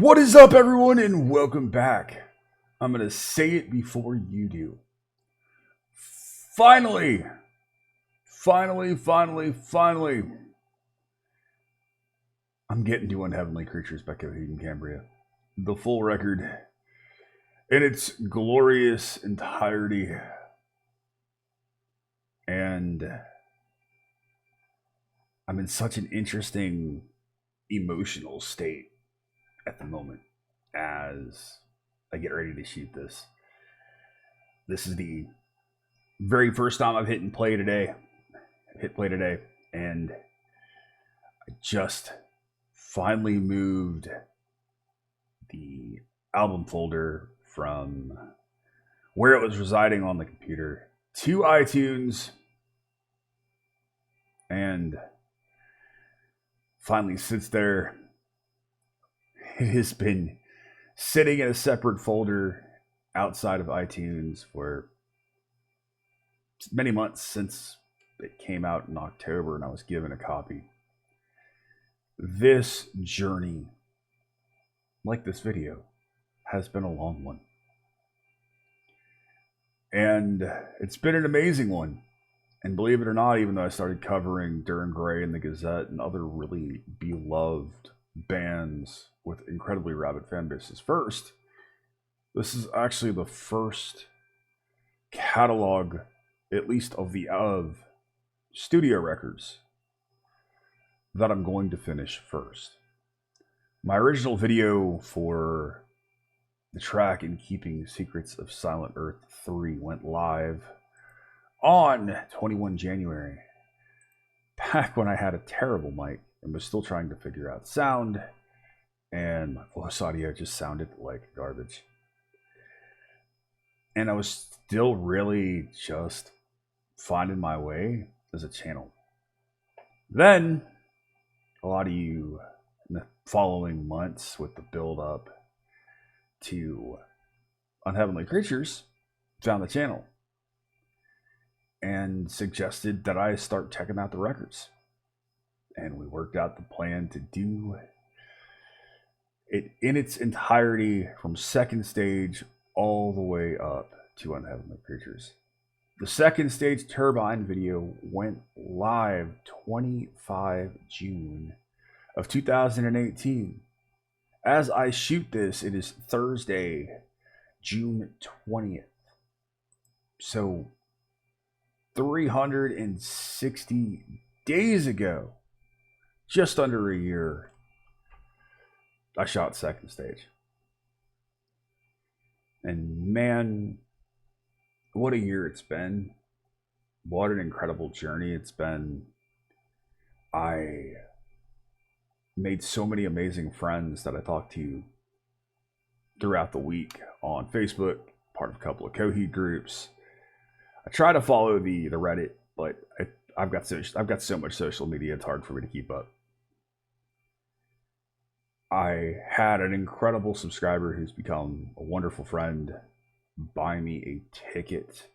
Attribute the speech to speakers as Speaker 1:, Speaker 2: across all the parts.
Speaker 1: What is up, everyone, and welcome back. I'm going to say it before you do. Finally, I'm getting to Unheavenly Creatures by Coheed and Cambria. The full record in its glorious entirety. And I'm in such an interesting emotional state at the moment as I get ready to shoot this. This is the very first time I've hit play today, and I just finally moved the album folder from where it was residing on the computer to iTunes, and finally sits there. It has been sitting in a separate folder outside of iTunes for many months since it came out in October and I was given a copy. This journey, like this video, has been a long one. And it's been an amazing one. And believe it or not, even though I started covering Duran Gray and the Gazette and other really beloved bands with incredibly rabid fan bases first, this is actually the first catalog, at least of studio records, that I'm going to finish first. My original video for the track In Keeping Secrets of Silent Earth 3 went live on 21 January, back when I had a terrible mic and was still trying to figure out sound, and my voice audio just sounded like garbage. And I was still really just finding my way as a channel. Then, a lot of you in the following months with the build up to Unheavenly Creatures found the channel and suggested that I start checking out the records. And we worked out the plan to do it in its entirety from second stage all the way up to Unheavenly Creatures. The second stage Turbine video went live 25 June of 2018. As I shoot this, it is Thursday, June 20th. So 360 days ago, just under a year, I shot second stage. And man, what a year it's been. What an incredible journey it's been. I made so many amazing friends that I talked to throughout the week on Facebook, part of a couple of Coheed groups. I try to follow the Reddit, but I've got so much social media, it's hard for me to keep up. I had an incredible subscriber who's become a wonderful friend buy me a ticket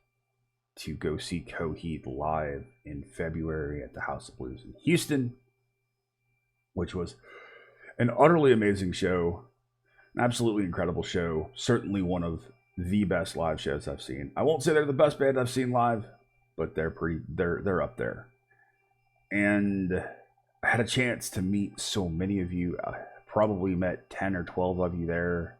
Speaker 1: to go see Coheed live in February at the House of Blues in Houston, which was an utterly amazing show, an absolutely incredible show, certainly one of the best live shows I've seen. I won't say they're the best band I've seen live, but they're up there. And I had a chance to meet so many of you. I probably met 10 or 12 of you there.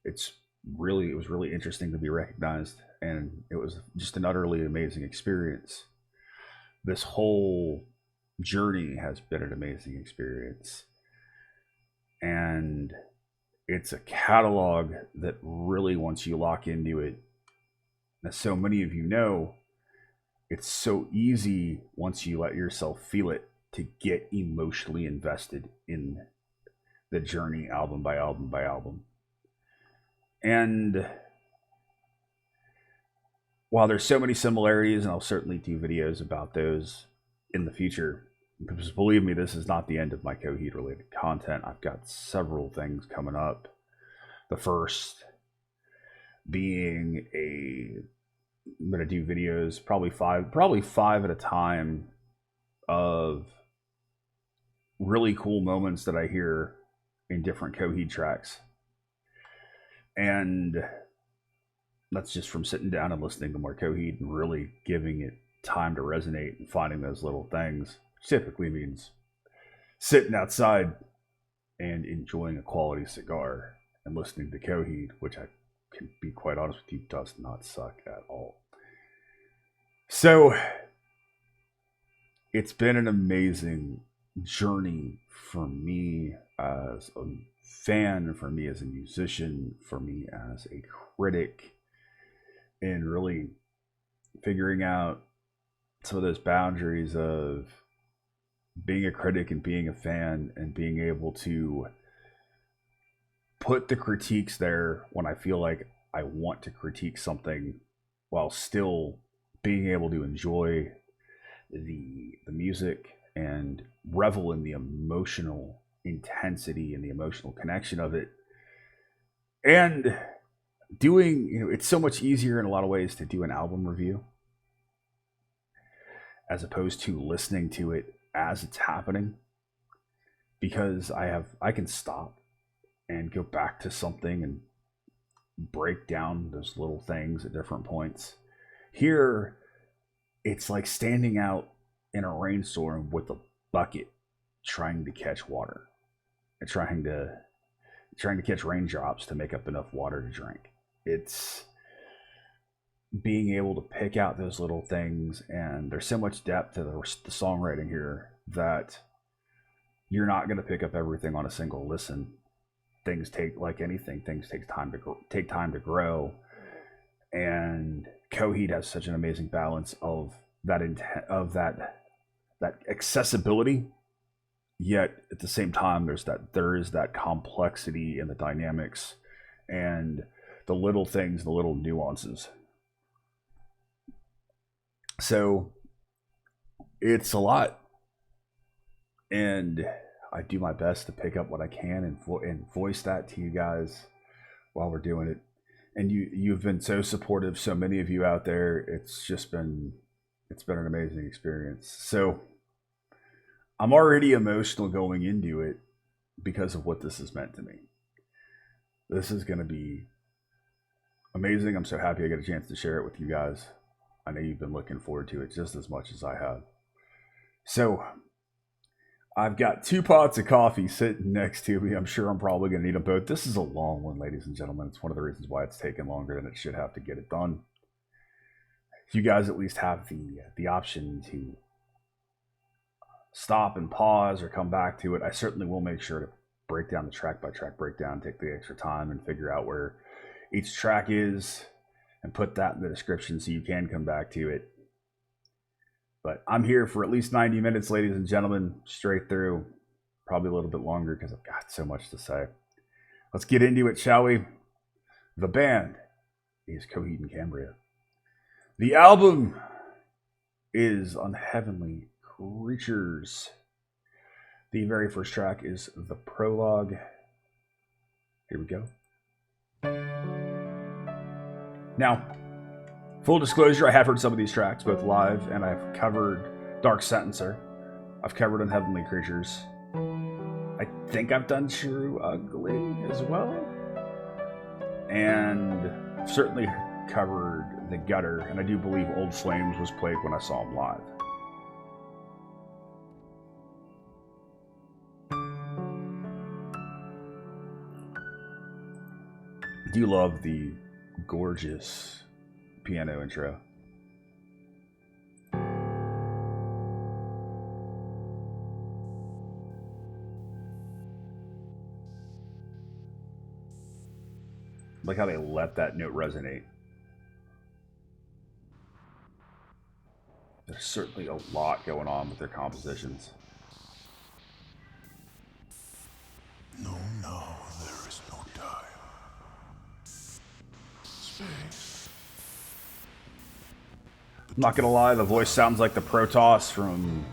Speaker 1: It was really interesting to be recognized, and it was just an utterly amazing experience. This whole journey has been an amazing experience, and it's a catalog that really, once you lock into it, as so many of you know, it's so easy once you let yourself feel it to get emotionally invested in the journey, album by album by album. And while there's so many similarities, and I'll certainly do videos about those in the future, because believe me, this is not the end of my Coheed related content. I've got several things coming up. The first being I'm going to do videos, probably five at a time, of really cool moments that I hear in different Coheed tracks. And that's just from sitting down and listening to more Coheed and really giving it time to resonate and finding those little things. Typically means sitting outside and enjoying a quality cigar and listening to Coheed, which I can be quite honest with you, does not suck at all. So it's been an amazing journey for me as a fan, for me as a musician, for me as a critic, and really figuring out some of those boundaries of being a critic and being a fan and being able to put the critiques there when I feel like I want to critique something while still being able to enjoy the music and revel in the emotional intensity and the emotional connection of it. And doing, it's so much easier in a lot of ways to do an album review as opposed to listening to it as it's happening, because I can stop and go back to something and break down those little things at different points. Here, it's like standing out in a rainstorm with a bucket trying to catch water and trying to catch raindrops to make up enough water to drink. It's being able to pick out those little things, and there's so much depth to the songwriting here that you're not going to pick up everything on a single listen. Things take, like anything, things take time to grow, and Coheed has such an amazing balance of that accessibility, yet at the same time there is that complexity in the dynamics and the little things, the little nuances. So it's a lot, and I do my best to pick up what I can and voice that to you guys while we're doing it. And you've been so supportive, so many of you out there. It's been an amazing experience. So I'm already emotional going into it because of what this has meant to me. This is going to be amazing. I'm so happy I get a chance to share it with you guys. I know you've been looking forward to it just as much as I have. So I've got 2 pots of coffee sitting next to me. I'm sure I'm probably going to need them both. This is a long one, ladies and gentlemen. It's one of the reasons why it's taken longer than it should have to get it done. You guys at least have the option to stop and pause or come back to it. I certainly will make sure to break down the track by track breakdown, take the extra time and figure out where each track is and put that in the description so you can come back to it. But I'm here for at least 90 minutes, ladies and gentlemen, straight through. Probably a little bit longer because I've got so much to say. Let's get into it, shall we? The band is Coheed and Cambria. The album is Unheavenly Creatures. The very first track is the Prologue. Here we go. Now, full disclosure, I have heard some of these tracks, both live, and I've covered Dark Sentencer. I've covered Unheavenly Creatures. I think I've done True Ugly as well. And certainly covered The Gutter, and I do believe Old Flames was played when I saw them live. I do love the gorgeous piano intro. Like how they let that note resonate. There's certainly a lot going on with their compositions.
Speaker 2: No, there is no time. Space.
Speaker 1: I'm not gonna lie, the voice sounds like the Protoss from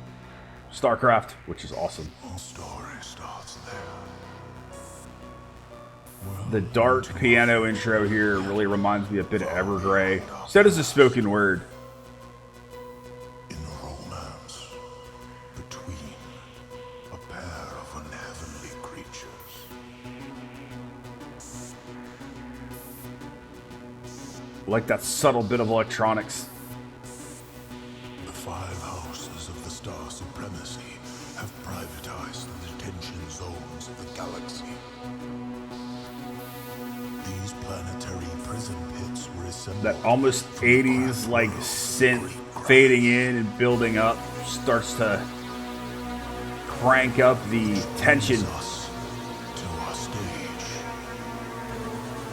Speaker 1: StarCraft, which is awesome.
Speaker 2: All story starts there.
Speaker 1: The dark piano intro here really reminds me a bit of Evergrey. So does the spoken word.
Speaker 2: In a romance between a pair of unheavenly creatures.
Speaker 1: like that subtle bit of electronics.
Speaker 2: The 5 houses of the Star Supremacy have privatized the detention zones of the galaxy. These planetary prison pits were assembled.
Speaker 1: That almost 80s like synth fading in and building up starts to crank up the tension.
Speaker 2: Us to our stage.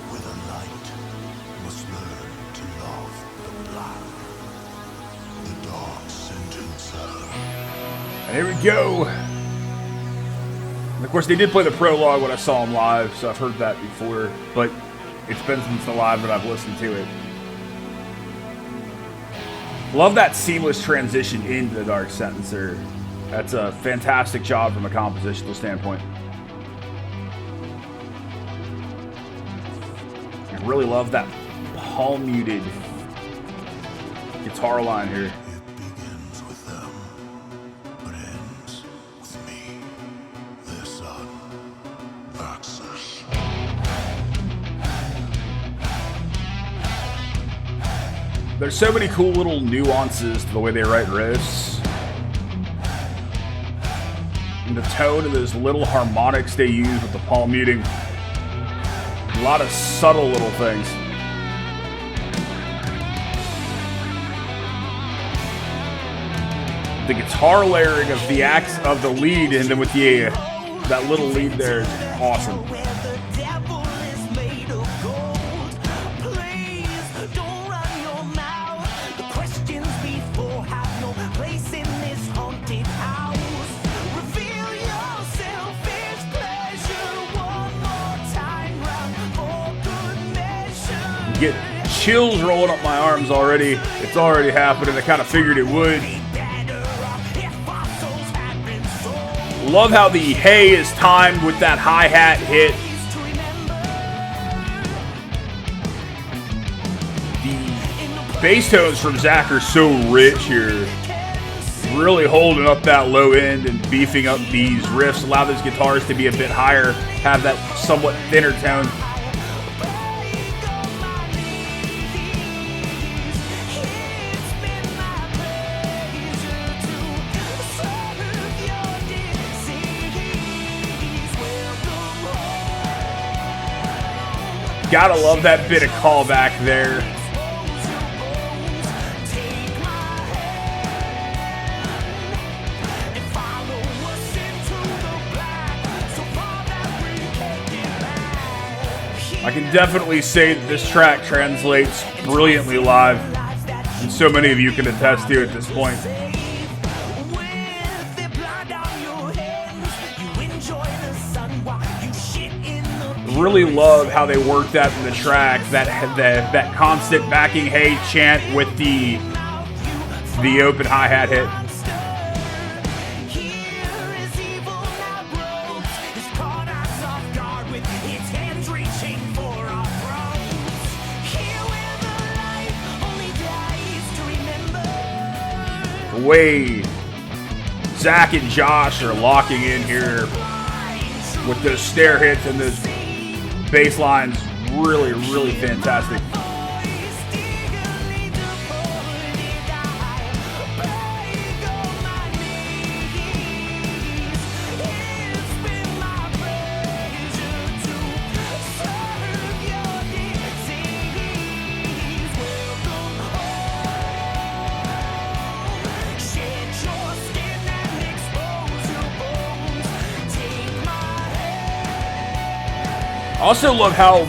Speaker 2: Where the light must learn to love the black. The dark sentencer.
Speaker 1: And here we go. And of course, they did play the prologue when I saw them live, so I've heard that before, but it's been since the live that I've listened to it. Love that seamless transition into the Dark Sentencer. That's a fantastic job from a compositional standpoint. I really love that palm muted guitar line here.
Speaker 2: It begins with them, but ends with me, their son, Axis.
Speaker 1: There's so many cool little nuances to the way they write riffs. And the tone of those little harmonics they use with the palm muting. A lot of subtle little things. The guitar layering of the axe of the lead, and then with the that little lead there is awesome. Get chills rolling up my arms already. It's already happening. I kind of figured it would. Love how the hey is timed with that hi-hat hit. The bass tones from Zach are so rich here. Really holding up that low end and beefing up these riffs. Allow those guitars to be a bit higher. Have that somewhat thinner tone. Gotta love that bit of callback there. I can definitely say that this track translates brilliantly live, and so many of you can attest to at this point. Really love how they work that in the track, that constant backing hey chant with the open hi-hat hit. The way Zach and Josh are locking in here with those snare hits and those bass lines, really, really fantastic. Also love how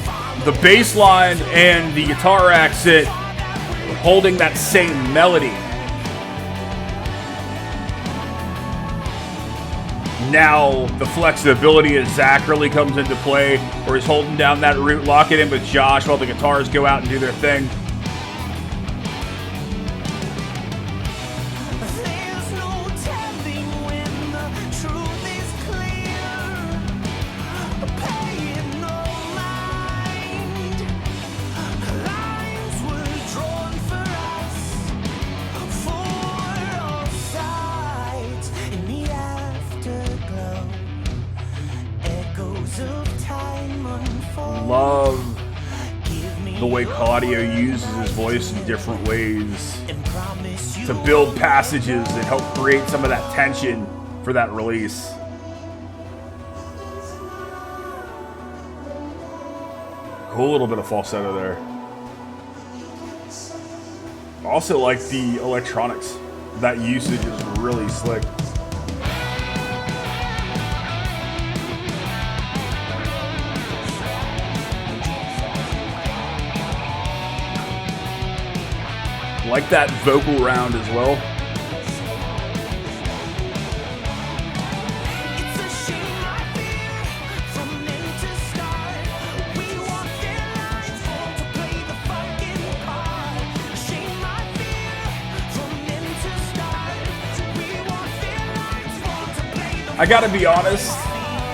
Speaker 1: the bass line and the guitar accent are holding that same melody. Now the flexibility of Zach really comes into play, where he's holding down that root, locking in with Josh while the guitars go out and do their thing. Love the way Claudio uses his voice in different ways to build passages and help create some of that tension for that release. Cool little bit of falsetto there. Also like the electronics. That usage is really slick. Like that vocal round as well. I gotta be honest,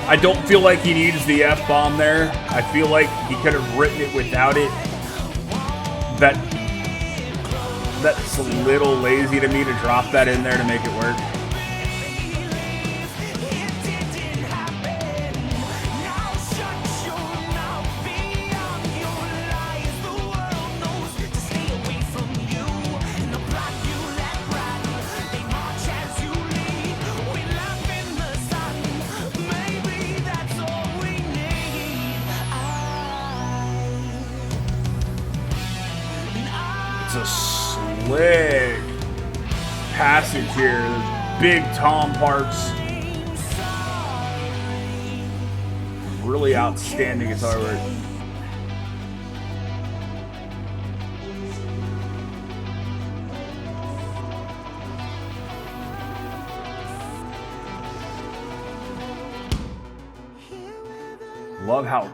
Speaker 1: I don't feel like he needs the F-bomb there. I feel like he could have written it without it. That's a little lazy to me to drop that in there to make it work. Slick passage here. There's big tom parts. Really outstanding guitar work.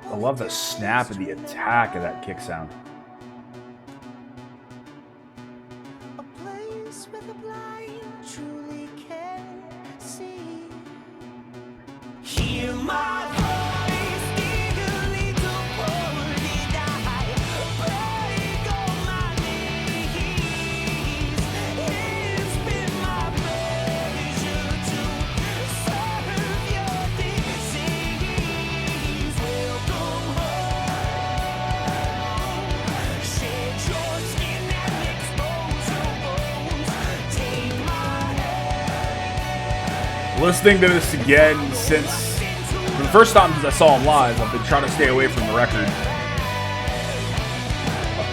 Speaker 1: I love the snap and the attack of that kick sound. Listening to this again since for the first time since I saw him live, I've been trying to stay away from the record.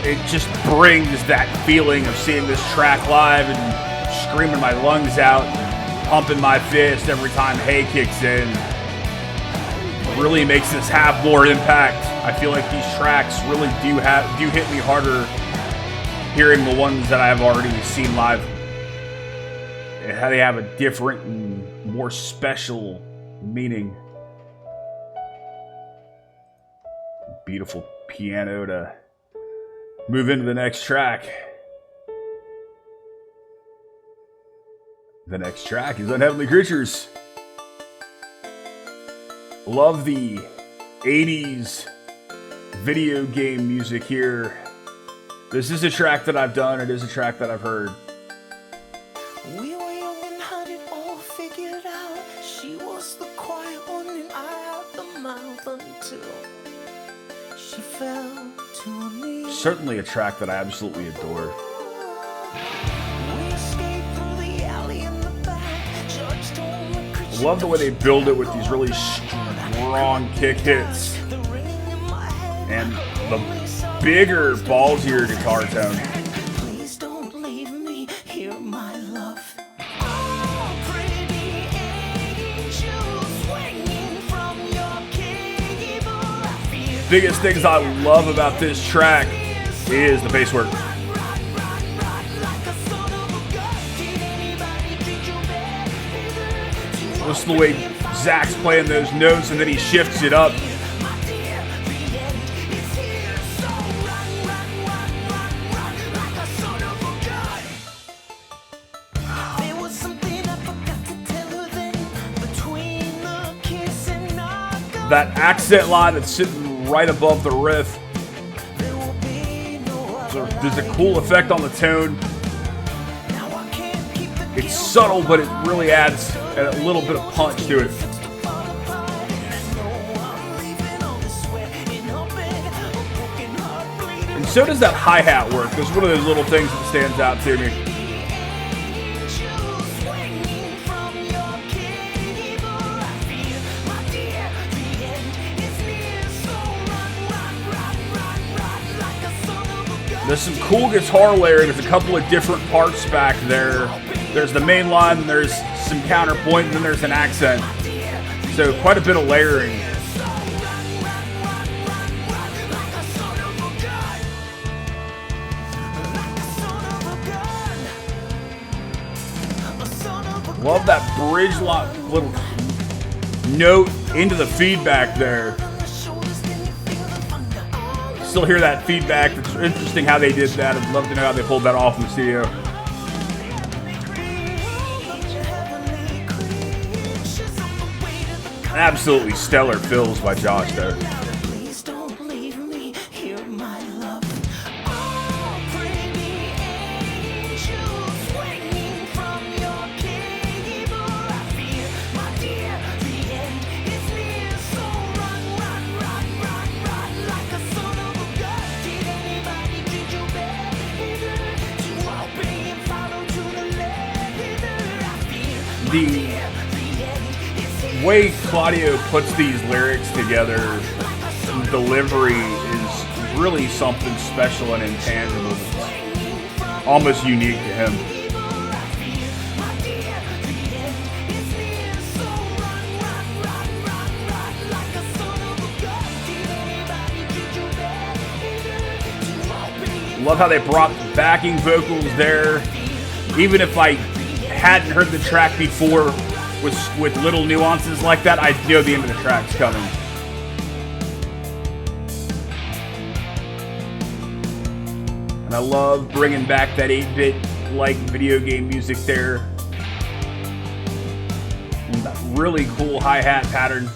Speaker 1: It just brings that feeling of seeing this track live and screaming my lungs out, pumping my fist every time Hey kicks in. It really makes this have more impact. I feel like these tracks really do hit me harder hearing the ones that I've already seen live. How they have a different and more special meaning. Beautiful piano to move into the next track. The next track is Unheavenly Creatures. Love the 80s video game music here. This is a track that I've done. It is a track that I've heard.
Speaker 3: We were young and had it all figured out. She was the quiet one and I had the mouth until she fell to her knees.
Speaker 1: Certainly a track that I absolutely adore.
Speaker 3: We escaped through the alley in the back. Judge told the creature
Speaker 1: I love the way they build it with these really strong kick hits
Speaker 3: the ringing in my head.
Speaker 1: and the bigger, ballsier guitar tone.
Speaker 3: Please don't leave me here, my love. Oh, pretty angel swinging from your cable. I feel
Speaker 1: Biggest things I love about this track is the bass work.
Speaker 3: like a son of a gun. Did anybody treat you bad?
Speaker 1: Listen to the way Zach's playing those notes and then he shifts it up.
Speaker 3: My dear, the end is here. So run like a son of a gun. There was something I forgot to tell her then. Between the kiss and knock,
Speaker 1: That accent line that's sitting right above the riff.
Speaker 3: there will be no other.
Speaker 1: There's a cool effect on the tone.
Speaker 3: Now I can't keep the
Speaker 1: It's subtle, but it really adds a little bit of punch to it. And so does that hi-hat work. It's one of those little things that stands out to me. There's some cool guitar layering. There's a couple of different parts back there. There's the main line, there's some counterpoint, and then there's an accent. So quite a bit of layering. Love that bridge little note into the feedback there. Still hear that feedback. It's interesting how they did that. I'd love to know how they pulled that off in the studio. Absolutely stellar fills by Josh there. The way Claudio puts these lyrics together, the delivery is really something special and intangible. It's almost unique to him. Love how they brought backing vocals there. Even if I hadn't heard the track before with little nuances like that, I know the end of the track's coming. And I love bringing back that 8-bit like video game music there. And that really cool hi-hat pattern.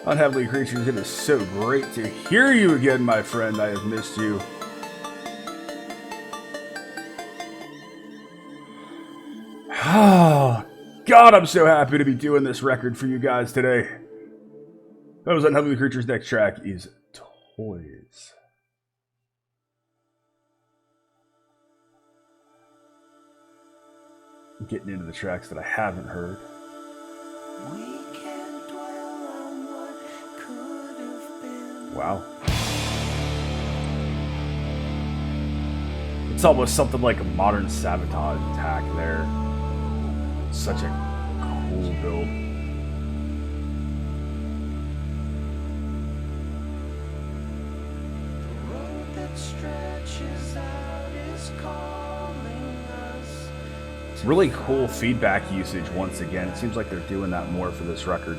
Speaker 1: Unheavenly Creatures, it is so great to hear you again, my friend. I have missed you. Oh, God, I'm so happy to be doing this record for you guys today. That was Unheavenly Creatures. Next track is Toys. Getting into the tracks that I haven't heard. Wow. It's almost something like a modern Sabotage attack there. Such a cool build.
Speaker 3: The road that stretches out is calling us.
Speaker 1: Really cool feedback usage once again. It seems like they're doing that more for this record.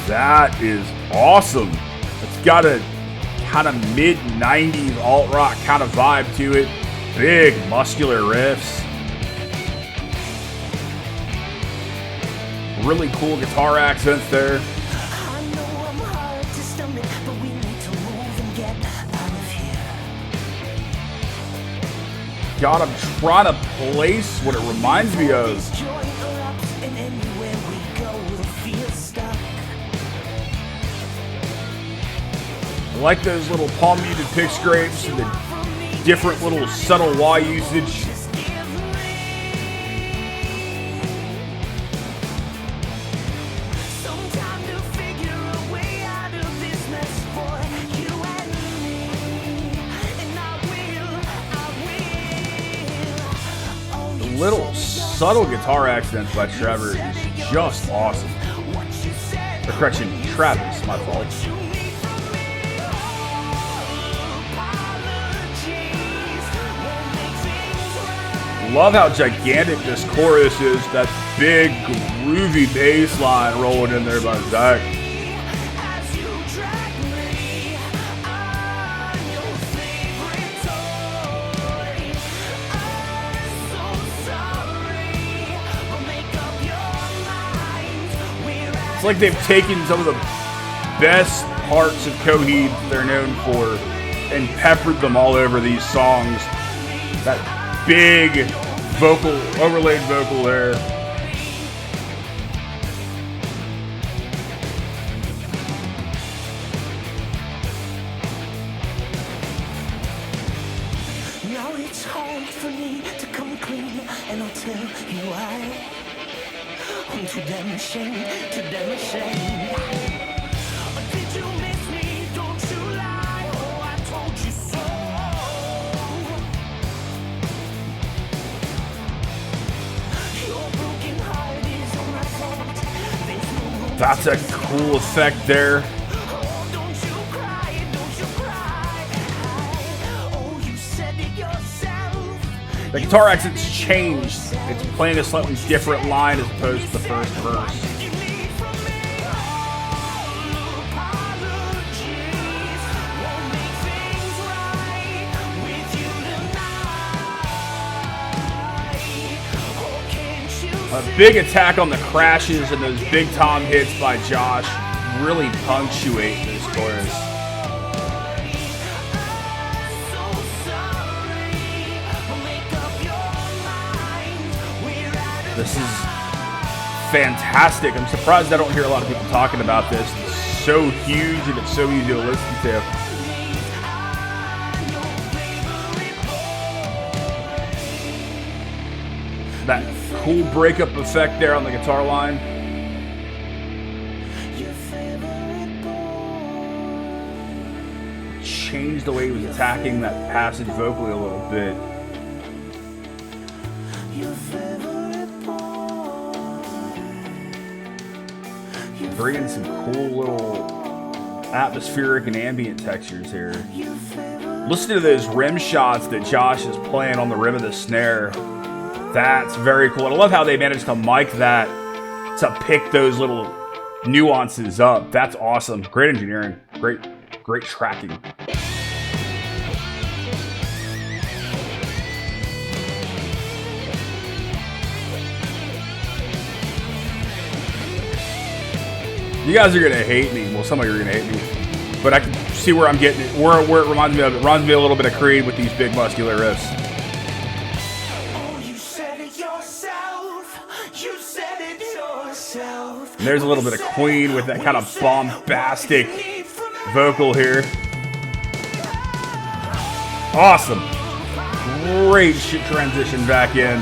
Speaker 1: That is awesome. It's got a kind of mid-90s alt-rock kind of vibe to it. Big, muscular riffs. Really cool guitar accents there. God, I'm trying to place what it reminds me of. I like those little palm muted pick scrapes and the different little subtle wah usage. The little subtle guitar accents by Trevor is just awesome. Or correction, Travis, my fault. Love how gigantic this chorus is. That big, groovy bass line rolling in there by Zach. like they've taken some of the best parts of Coheed they're known for and peppered them all over these songs. That big vocal, overlaid vocal there.
Speaker 3: Now it's hard for me to come clean, and I'll tell you why. I'm too damn ashamed, too damn ashamed. Did you miss me? Don't you lie. Oh, I told you so. Your broken heart is on my fault. There's no room.
Speaker 1: That's a cool effect there.
Speaker 3: Oh, don't you cry, don't you cry. Oh, you said it yourself.
Speaker 1: The guitar accent's changed. It's playing a slightly different line as opposed to the first verse.
Speaker 3: You need from me all apologies. Won't make things right with you tonight. Oh, can't you
Speaker 1: A big attack on the crashes and those big tom hits by Josh really punctuate this chorus.
Speaker 3: so sorry? Make up your mind. We're out of
Speaker 1: This is fantastic. I'm surprised I don't hear a lot of people talking about this. It's so huge and it's so easy to listen to. That cool breakup effect there on the guitar line.
Speaker 3: your favorite boy.
Speaker 1: Changed the way he was attacking that passage vocally a little bit.
Speaker 3: Your favorite boy.
Speaker 1: Bringing some cool little atmospheric and ambient textures here.
Speaker 3: Your favorite.
Speaker 1: Listen to those rim shots that Josh is playing on the rim of the snare. That's very cool. And I love how they managed to mic that to pick those little nuances up. That's awesome. Great engineering. Great tracking. You guys are gonna hate me. Well, some of you are gonna hate me, but I can see where I'm getting it. Where it reminds me of. It reminds me a little bit of Creed with these big muscular riffs.
Speaker 3: Oh, you said it yourself. You said it yourself.
Speaker 1: And there's a little bit of Queen with that kind of bombastic vocal here. Awesome. Great shit transition back in.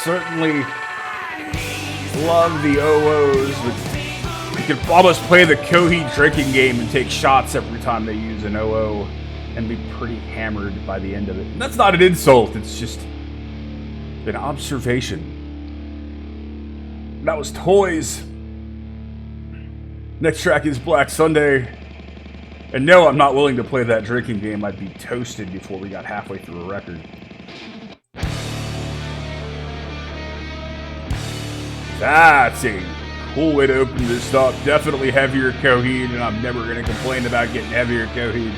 Speaker 1: Certainly love the OOs. You could almost play the Coheed drinking game and take shots every time they use an OO and be pretty hammered by the end of it. And that's not an insult, it's just an observation. That was Toys. Next track is Black Sunday. And no, I'm not willing to play that drinking game. I'd be toasted before we got halfway through a record. That's a cool way to open this up. Definitely heavier Coheed, and I'm never going to complain about getting heavier Coheed.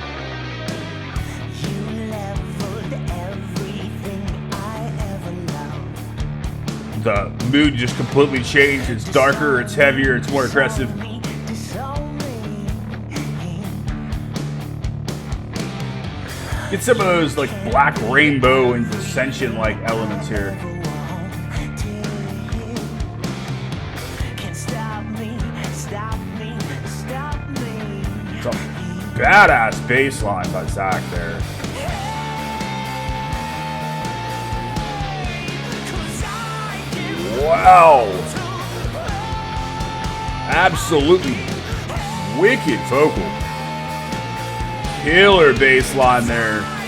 Speaker 3: You leveled everything I ever loved.
Speaker 1: The mood just completely changed. It's darker, it's heavier, it's more aggressive. Get some of those like Black Rainbow and Dissension like elements here. Some badass bass line by Zach there. Wow. Absolutely wicked vocal. Killer bass line there.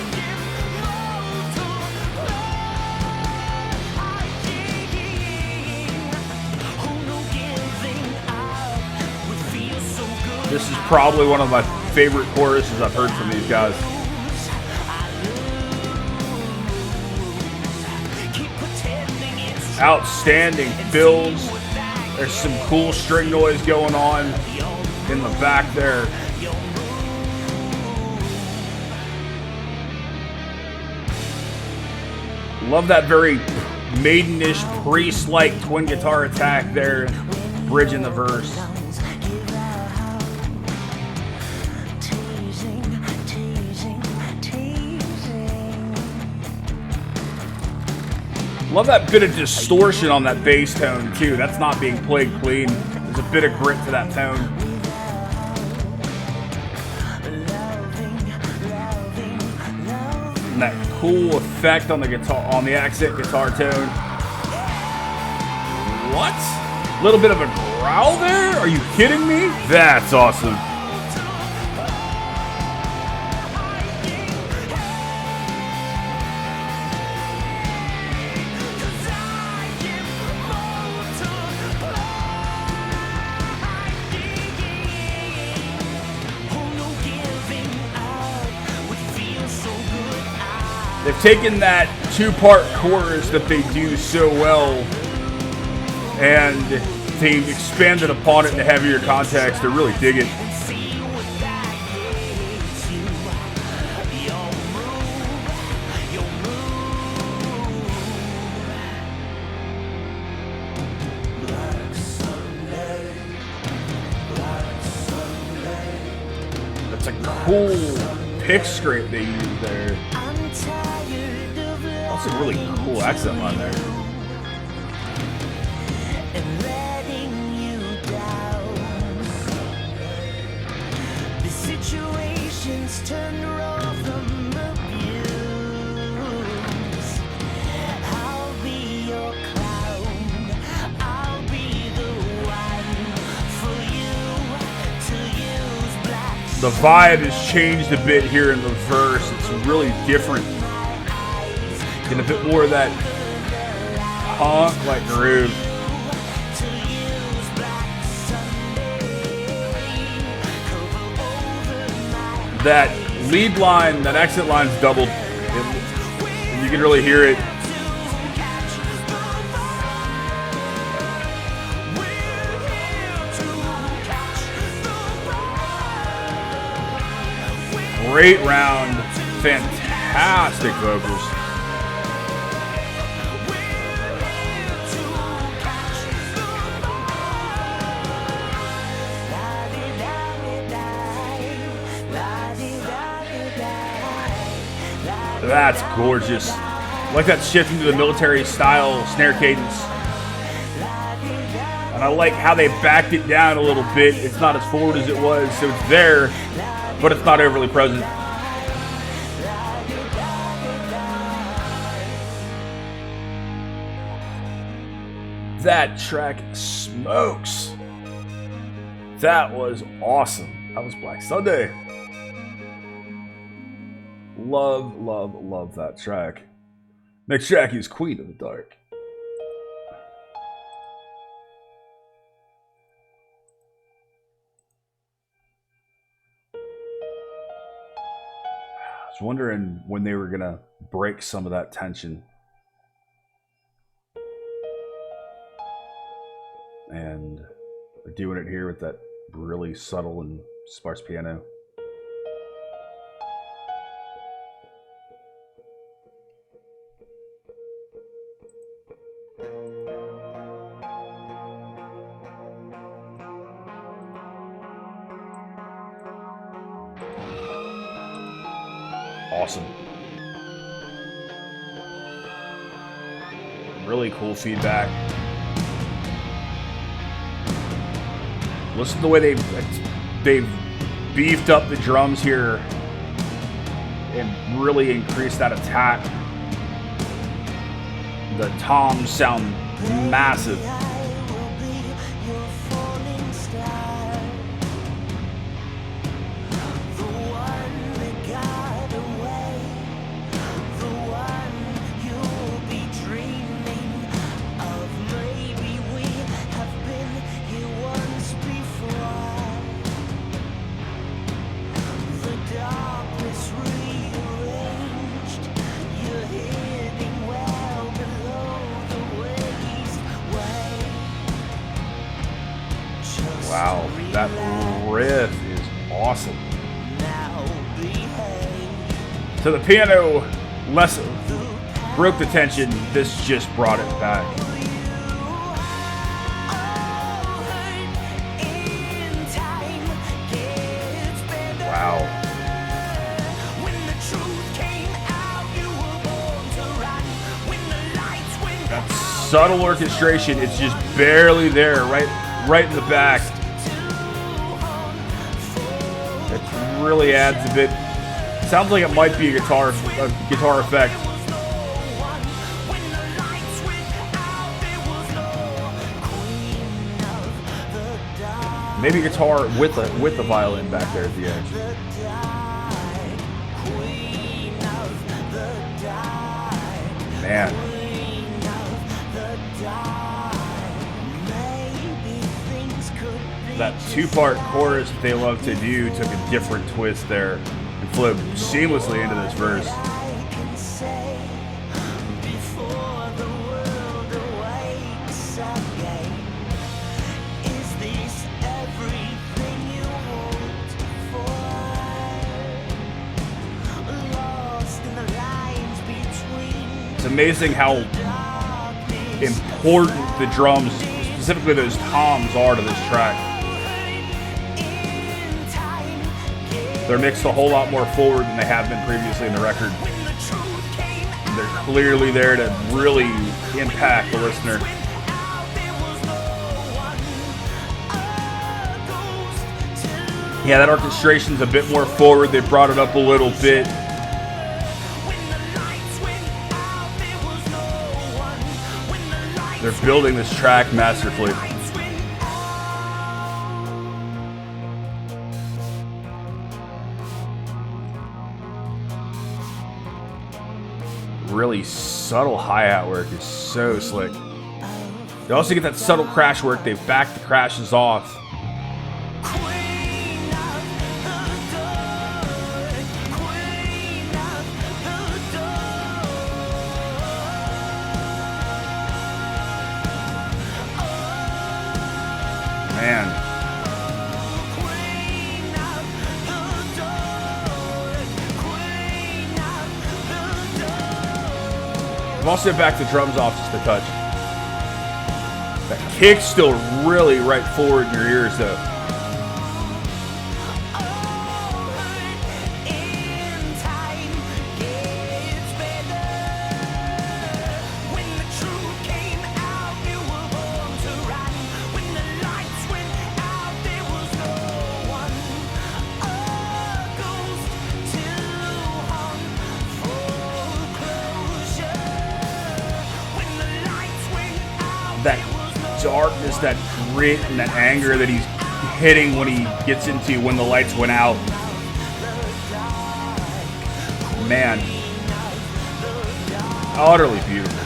Speaker 1: This is probably one of my favorite choruses I've heard from these guys. Outstanding fills. There's some cool string noise going on in the back there. Love that very maidenish, priest-like twin guitar attack there, bridge in the verse. Love that bit of distortion on that bass tone too. That's not being played clean. There's a bit of grit to that tone. And that cool effect on the guitar, on the accent guitar tone. What? A little bit of a growl there? Are you kidding me? That's awesome. They've taken that two-part chorus that they do so well, and they've expanded upon it in a heavier context. I really dig it. That's a cool pick scrape they use there. That's a really cool accent line there.
Speaker 3: The situations turn off from abuse. I'll be your clown. I'll be the one for you to use black.
Speaker 1: The vibe has changed a bit here in the verse. It's really different. And a bit more of that punk-like groove. That lead line, that exit line's doubled. You can really hear it. Great round, fantastic vocals. That's gorgeous. I like that shift into the military style snare cadence. And I like how they backed it down a little bit. It's not as forward as it was, so it's there, but it's not overly present. That track smokes. That was awesome. That was Black Sunday. Love, love, love that track. Next track is Queen of the Dark. I was wondering when they were going to break some of that tension. And they're doing it here with that really subtle and sparse piano. Awesome. Really cool feedback. Listen to the way they've beefed up the drums here and really increased that attack. The toms sound massive. Wow, that riff is awesome. So the piano broke the tension. This just brought it back. Wow. That subtle orchestration, it's just barely there, right in the back. It really adds a bit. Sounds like it might be a guitar effect. Maybe guitar with the violin back there at the edge. Man. That two-part chorus that they love to do took a different twist there and flowed seamlessly into this verse. It's amazing how important the drums, specifically those toms, are to this track. They're mixed a whole lot more forward than they have been previously in the record. And they're clearly there to really impact the listener. Yeah, that orchestration's a bit more forward. They brought it up a little bit. They're building this track masterfully. Really subtle hi-hat work is so slick. You also get that subtle crash work. They've backed the crashes off. Man. I've also backed the drums off just a touch. That kick's still really right forward in your ears though. That darkness, that grit, and that anger that he's hitting when he gets into When the Lights Went Out. Man. Utterly beautiful.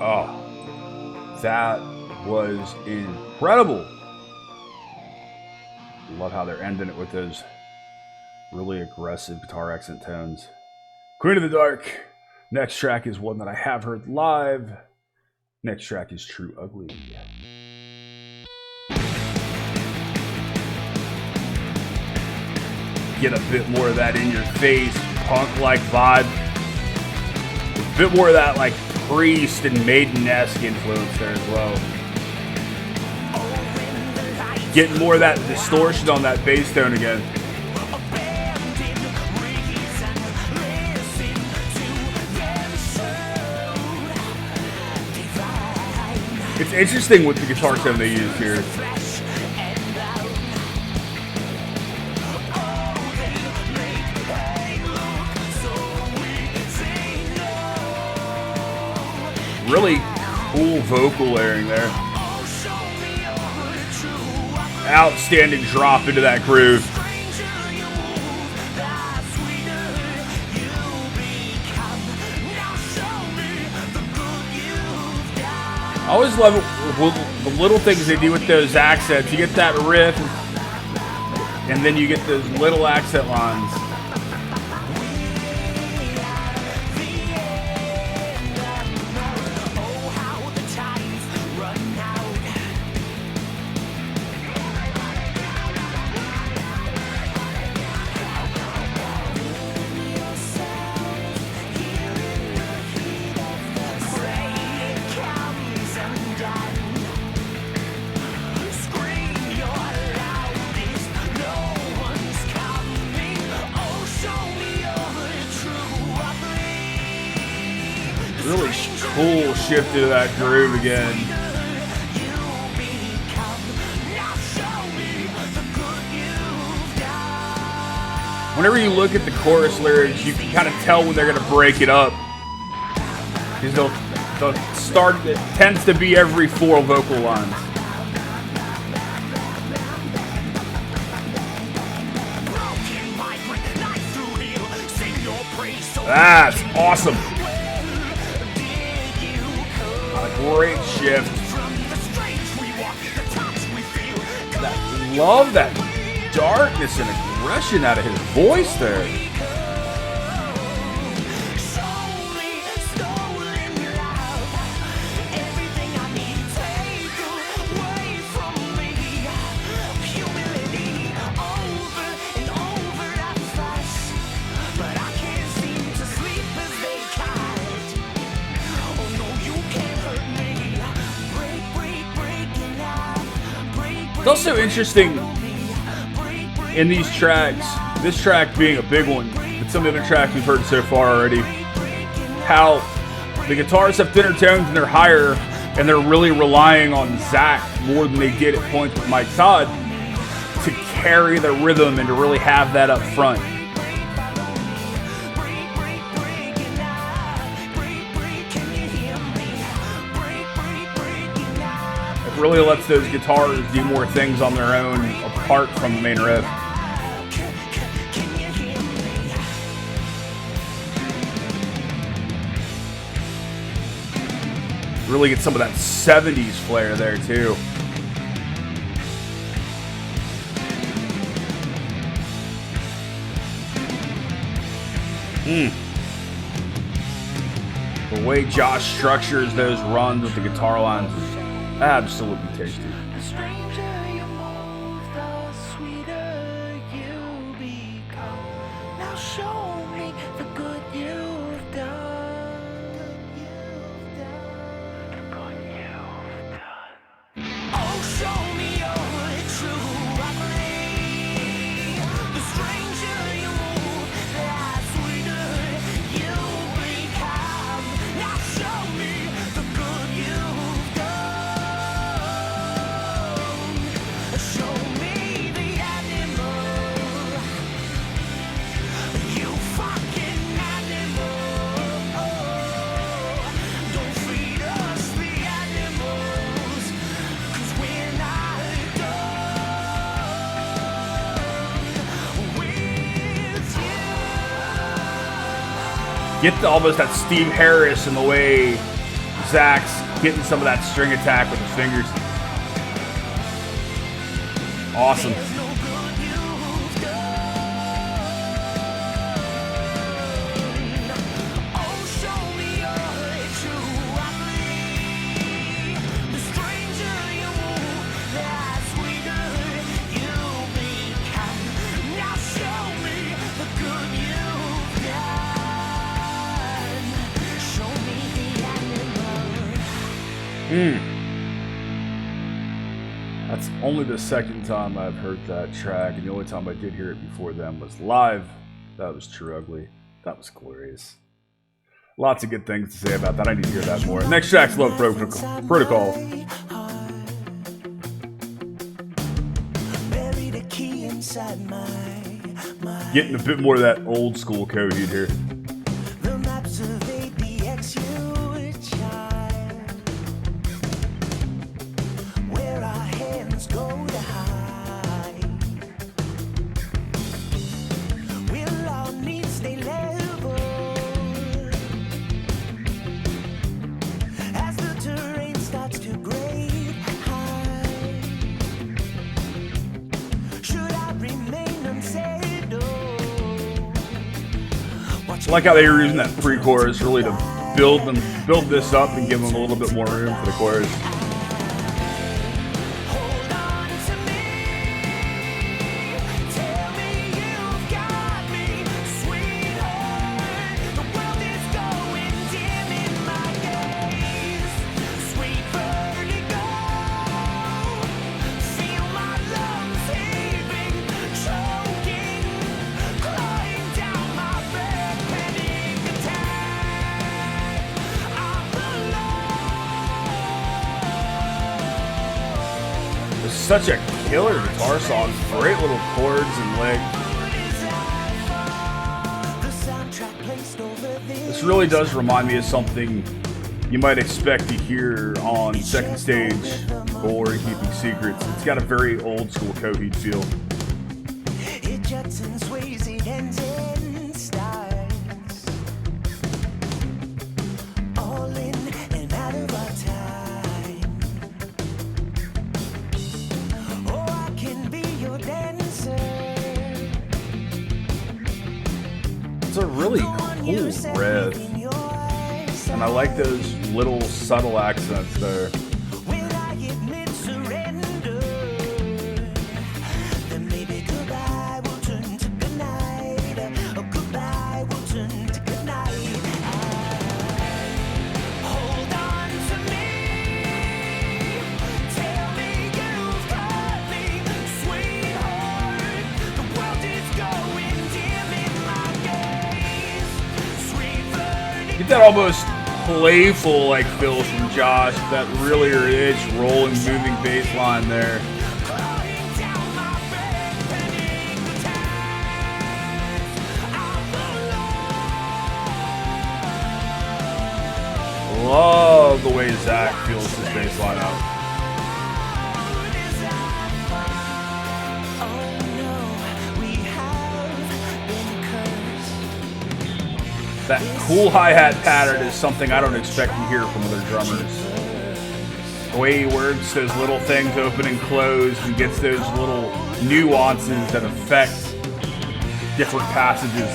Speaker 1: Oh, that was incredible. Love how they're ending it with those really aggressive guitar accent tones. Queen of the Dark. Next track is one that I have heard live. Next track is True Ugly. Get a bit more of that in your face, punk-like vibe. A bit more of that like Priest and Maiden-esque influence there as well. Getting more of that distortion on that bass tone again. It's interesting with the guitar tone they use here. Really cool vocal layering there. Outstanding drop into that groove. I always love it, the little things they do with those accents. You get that riff, and then you get those little accent lines. Really cool shift into that groove again. Whenever you look at the chorus lyrics, you can kind of tell when they're going to break it up. Because they'll start, it tends to be every 4 vocal lines. That's awesome. Great shift. Love that darkness and aggression out of his voice there. It's also interesting in these tracks, this track being a big one, but some of the other tracks we've heard so far already, how the guitars have thinner tones and they're higher, and they're really relying on Zach more than they did at points with Mike Todd to carry the rhythm and to really have that up front. Really lets those guitars do more things on their own apart from the main riff. Really get some of that 70s flair there too. The way Josh structures those runs with the guitar lines is absolutely tasty.
Speaker 3: The stranger you move, the sweeter you become. Now show me the good you've done. Oh, show me your true ugly. The stranger you move, the sweeter you become. Now show me the good you've done. Show me the animal. You fucking animal. Don't feed us the animals, 'cause we're not done with you.
Speaker 1: Get almost that Steve Harris in the way Zach's getting some of that string attack with his fingers. Awesome.
Speaker 3: There's no good you've done. Oh, show me your true ugly. The stranger you move, the sweeter you become. Now show me the good you've done. Show me the animal.
Speaker 1: That's only the second time I've heard that track, and the only time I did hear it before then was live. That was True Ugly. That was glorious. Lots of good things to say about that. I need to hear that more. Next track's Love Protocol.
Speaker 3: Buried a key inside my
Speaker 1: Getting a bit more of that old school Coheed here.
Speaker 3: They'll observe the ex you child.
Speaker 1: I like how they were using that pre-chorus really to build this up and give them a little bit more room for the chorus. Such a killer guitar song, great little chords and licks. This really does remind me of something you might expect to hear on Second Stage or Keeping Secrets. It's got a very old school Coheed feel. It's a really cool riff, and I like those little subtle accents there. Get that almost playful like feels from Josh, that really rich rolling moving bass line there. Love the way Zach feels his bass line out. That cool hi-hat pattern is something I don't expect to hear from other drummers. The way he works those little things open and close and gets those little nuances that affect different passages.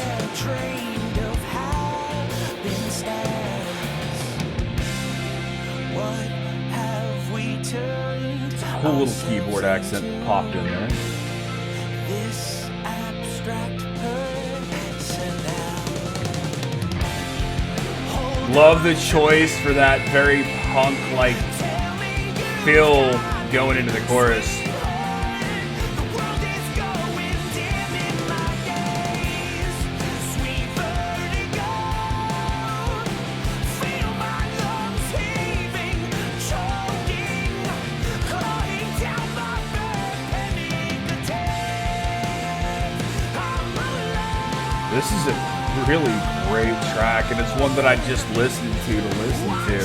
Speaker 1: Cool little keyboard accent popped in there. Love the choice for that very punk-like feel going into the chorus. This is a really great track, and it's one that I just listened to listen to.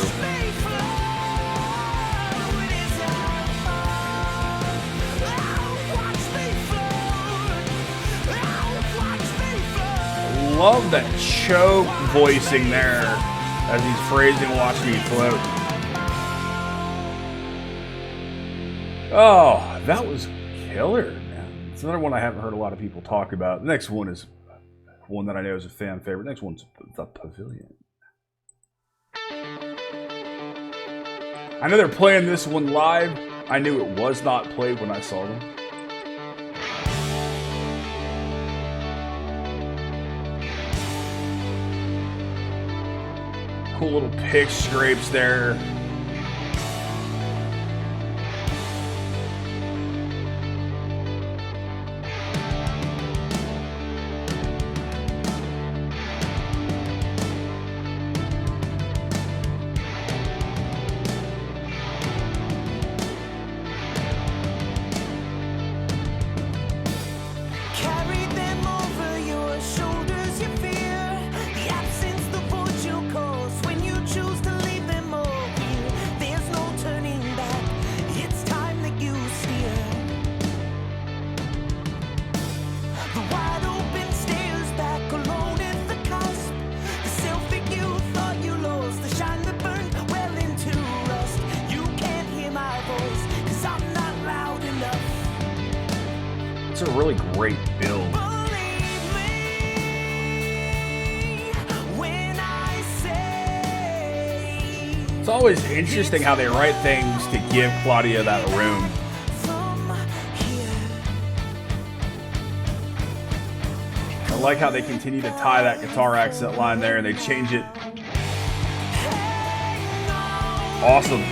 Speaker 1: Love that choke voicing there as he's phrasing "Watch Me Float." Oh, that was killer, man. It's another one I haven't heard a lot of people talk about. The next one is one that I know is a fan favorite. Next one's The Pavilion. I know they're playing this one live. I knew it was not played when I saw them. Cool little pick scrapes there. It's a really great build. It's always interesting how they write things to give Claudio that room. I like how they continue to tie that guitar accent line there and they change it. Awesome.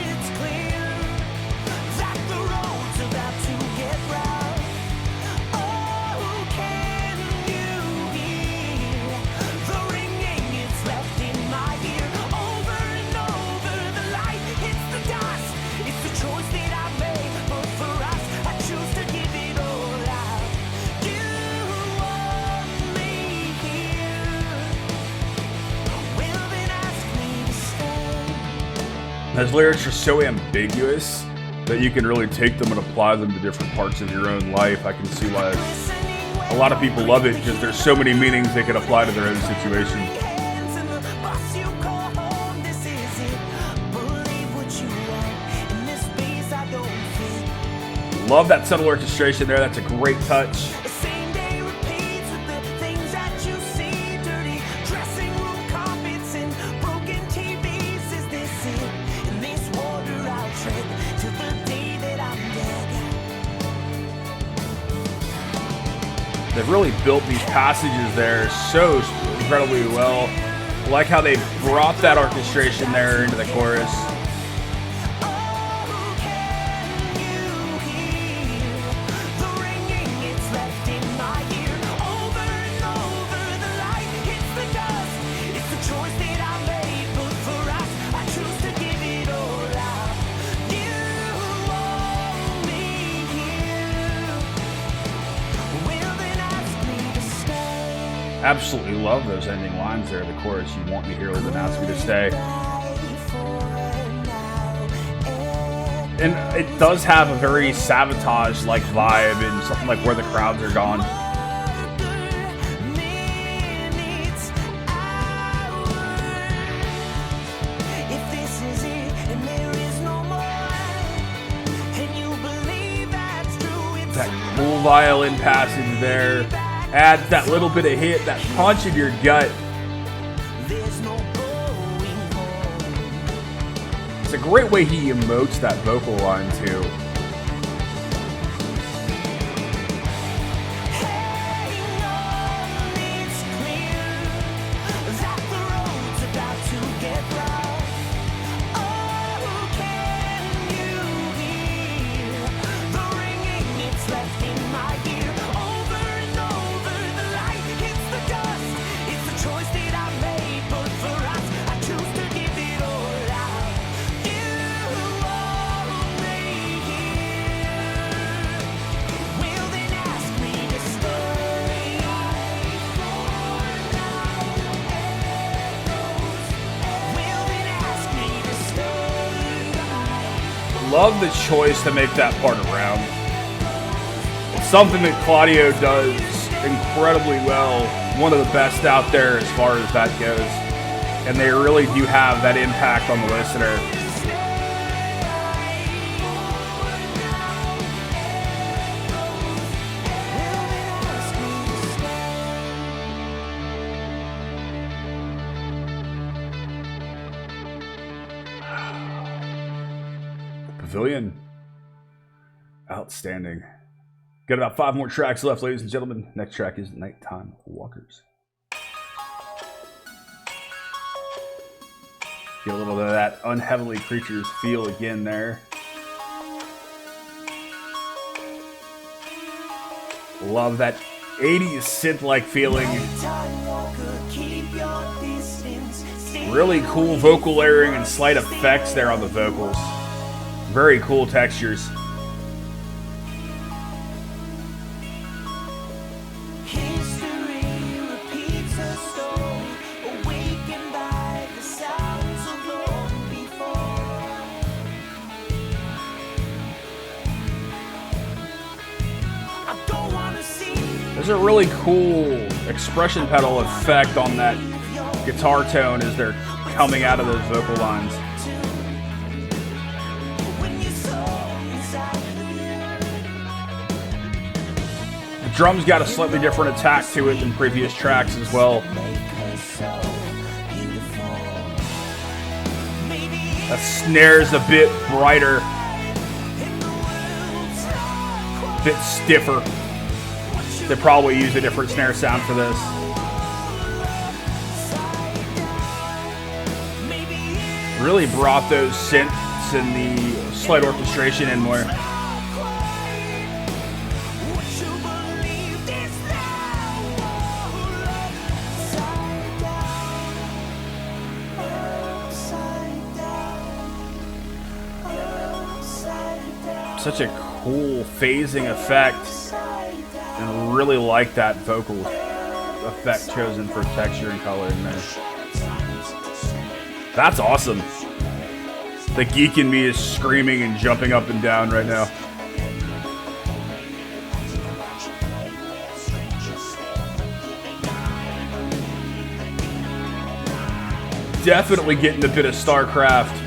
Speaker 1: His lyrics are so ambiguous that you can really take them and apply them to different parts of your own life. I can see why a lot of people love it because there's so many meanings they can apply to their own situation. Love that subtle orchestration there. That's a great touch. They've really built these passages there so incredibly well. I like how they brought that orchestration there into the chorus. Absolutely love those ending lines there. The chorus, you want me here, then ask me to stay. And it does have a very Sabotage-like vibe and something like Where the Crowds Are Gone. That cool violin passage there. Adds that little bit of hit, that punch in your gut. It's a great way he emotes that vocal line too. Love the choice to make that part around. It's something that Claudio does incredibly well. One of the best out there as far as that goes. And they really do have that impact on the listener. Pavilion. Outstanding. Got about 5 more tracks left, ladies and gentlemen. Next track is Nighttime Walkers. Get a little bit of that Unheavenly Creatures feel again there. Love that 80s synth-like feeling. Really cool vocal layering and slight effects there on the vocals. Very cool textures. There's a really cool expression pedal effect on that guitar tone as they're coming out of those vocal lines. The drums got a slightly different attack to it than previous tracks as well. That snare's a bit brighter, a bit stiffer. They probably use a different snare sound for this. Really brought those synths and the slight orchestration in more. Such a cool phasing effect, and really like that vocal effect chosen for texture and color in there. That's awesome. The geek in me is screaming and jumping up and down right now. Definitely getting a bit of StarCraft.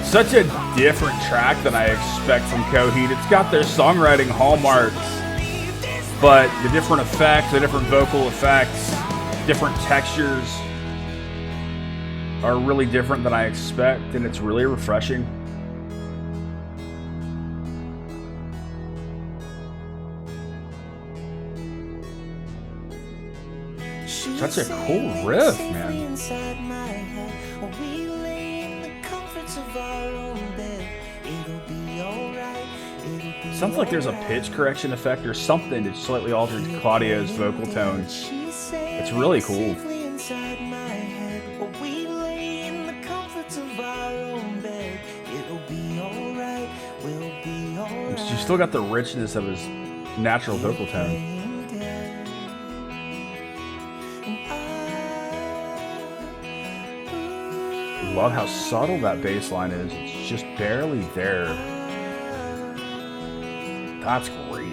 Speaker 1: Such a different track than I expect from Coheed. It's got their songwriting hallmarks, but the different effects, the different vocal effects, different textures are really different than I expect, and it's really refreshing. Such a cool riff, man. Sounds like there's a pitch correction effect or something that slightly altered Claudio's vocal tone. It's really cool. You still got the richness of his natural vocal tone. Love how subtle that bass line is. It's just barely there. That's great.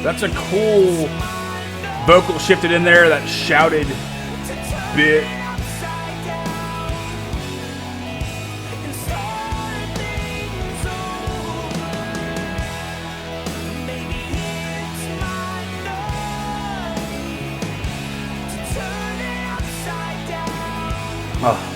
Speaker 1: That's a cool vocal shifted in there, that shouted bit. Oh.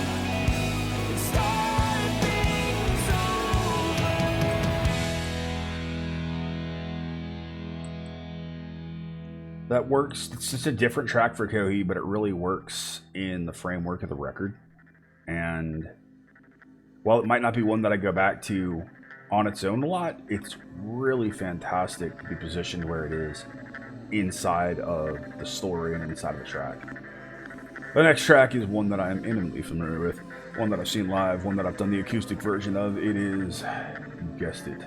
Speaker 1: That works. It's just a different track for Coheed, but it really works in the framework of the record. And while it might not be one that I go back to on its own a lot, it's really fantastic to be positioned where it is inside of the story and inside of the track. The next track is one that I am intimately familiar with, one that I've seen live, one that I've done the acoustic version of. It is, you guessed it,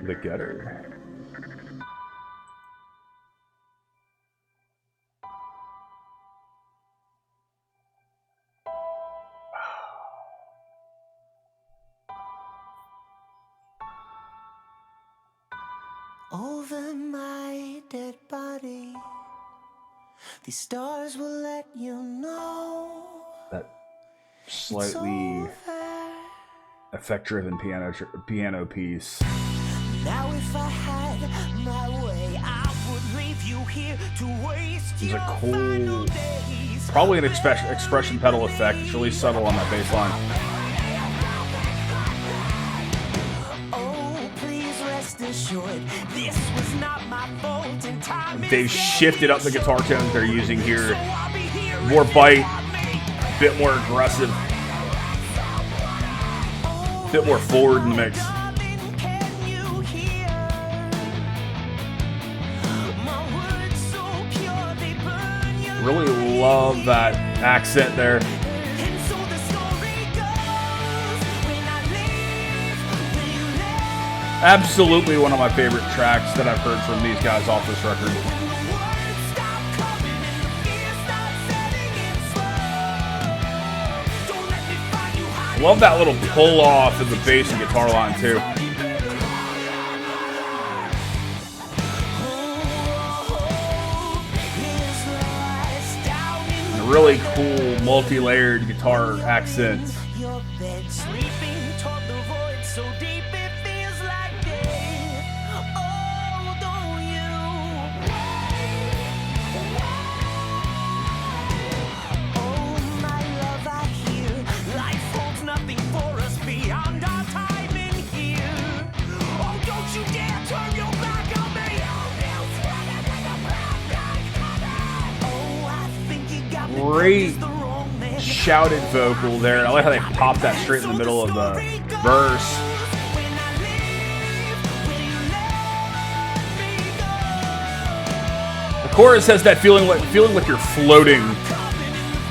Speaker 1: The Gutter.
Speaker 3: Over my dead body, these stars will let you know
Speaker 1: that slightly effect-driven piano piece.
Speaker 3: Now if I had my way, I would leave you here to waste
Speaker 1: There's
Speaker 3: your
Speaker 1: a
Speaker 3: final
Speaker 1: cool,
Speaker 3: days.
Speaker 1: probably an expression pedal effect. It's really subtle on that bass line.
Speaker 3: This was not my fault, and time
Speaker 1: they've shifted up the guitar tones they're using here. More bite, a bit more aggressive. bit more forward in the mix. Really love that accent there. Absolutely one of my favorite tracks that I've heard from these guys off this record. Love that little pull off of the bass and guitar line too. And a really cool multi-layered guitar accent. Great shouted vocal there. I like how they pop that straight in the middle of the verse. The chorus has that feeling like you're floating.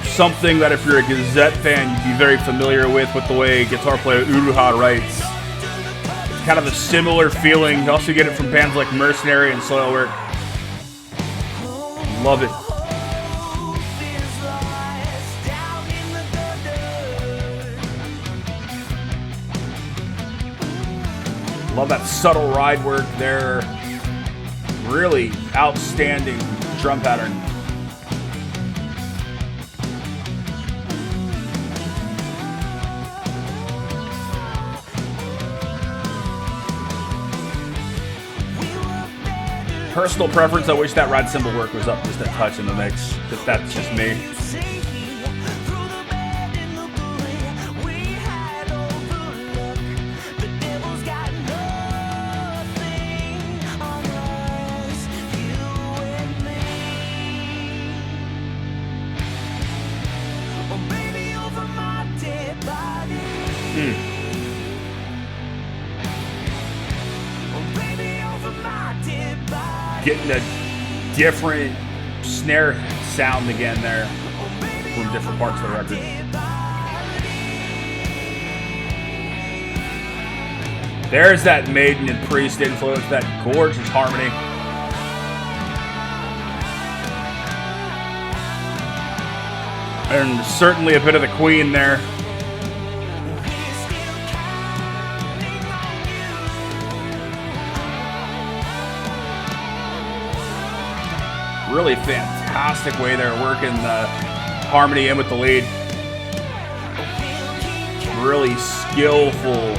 Speaker 1: Something that if you're a Gazette fan, you'd be very familiar with the way guitar player Uruha writes. It's kind of a similar feeling. You also get it from bands like Mercenary and Soilwork. Love it. Love that subtle ride work there. Really outstanding drum pattern. Personal preference, I wish that ride cymbal work was up just a touch in the mix, but that's just me. Getting a different snare sound again there from different parts of the record. There's that Maiden and Priest influence, that gorgeous harmony. And certainly a bit of the Queen there. Really fantastic way they're working the harmony in with the lead. Really skillful,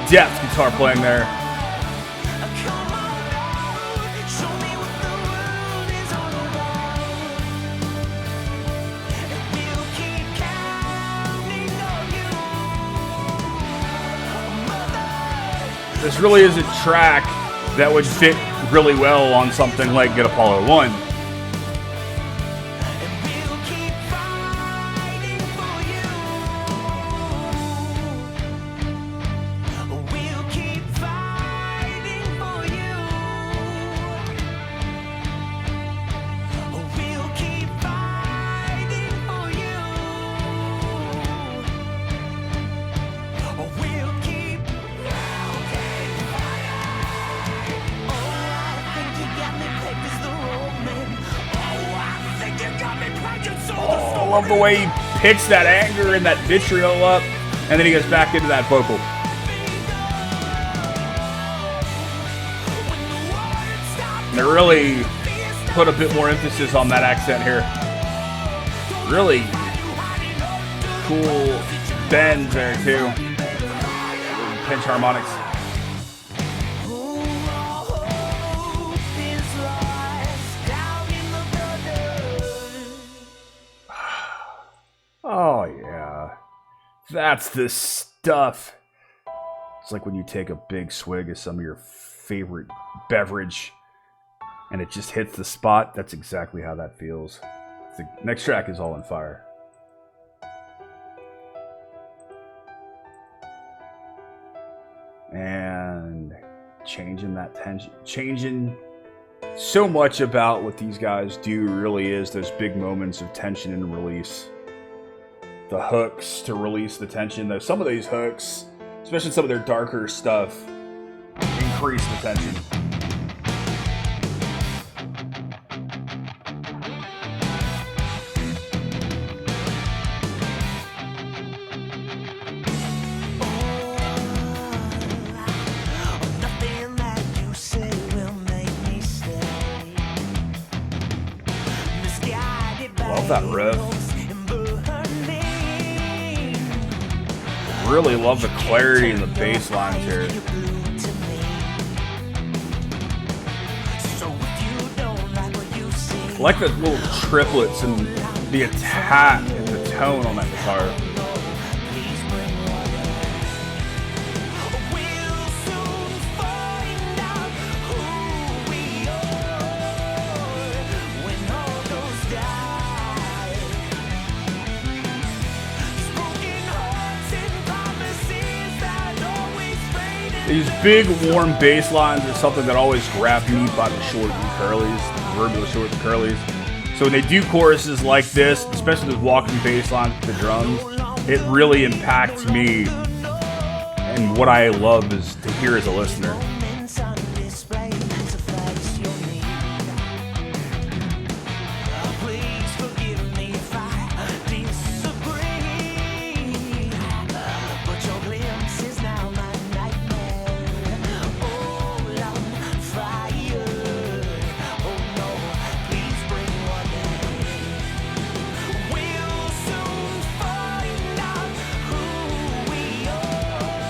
Speaker 1: depth guitar playing there. This really is a track that would fit really well on something like Get Apollo 1. I love the way he picks that anger and that vitriol up, and then he goes back into that vocal. And they really put a bit more emphasis on that accent here. Really cool bends there too. Pinch harmonics. Oh yeah, that's the stuff. It's like when you take a big swig of some of your favorite beverage and it just hits the spot. That's exactly how that feels. The next track is All on Fire. and changing that tension, changing so much about what these guys do really is those big moments of tension and release. The hooks to release the tension, though some of these hooks, especially some of their darker stuff, increase the tension. Love that riff. Really love the clarity in the bass lines here. I like the little triplets and the attack and the tone on that guitar. These big, warm bass lines are something that always grabbed me by the short and curlies, the proverbial short and curlies. So when they do choruses like this, especially those walking bass lines with the drums, it really impacts me. And what I love is to hear as a listener.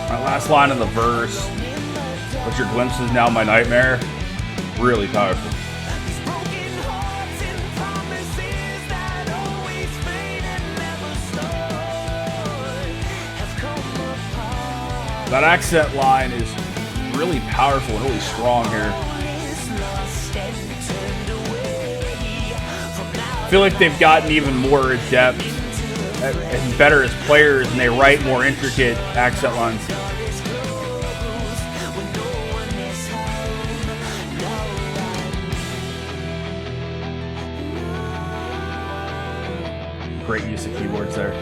Speaker 1: Last line of the verse, but your glimpse is now my nightmare. Really powerful. That accent line is really powerful and really strong here. I feel like they've gotten even more adept and better as players, and they write more intricate accent lines. Great use of keyboards there.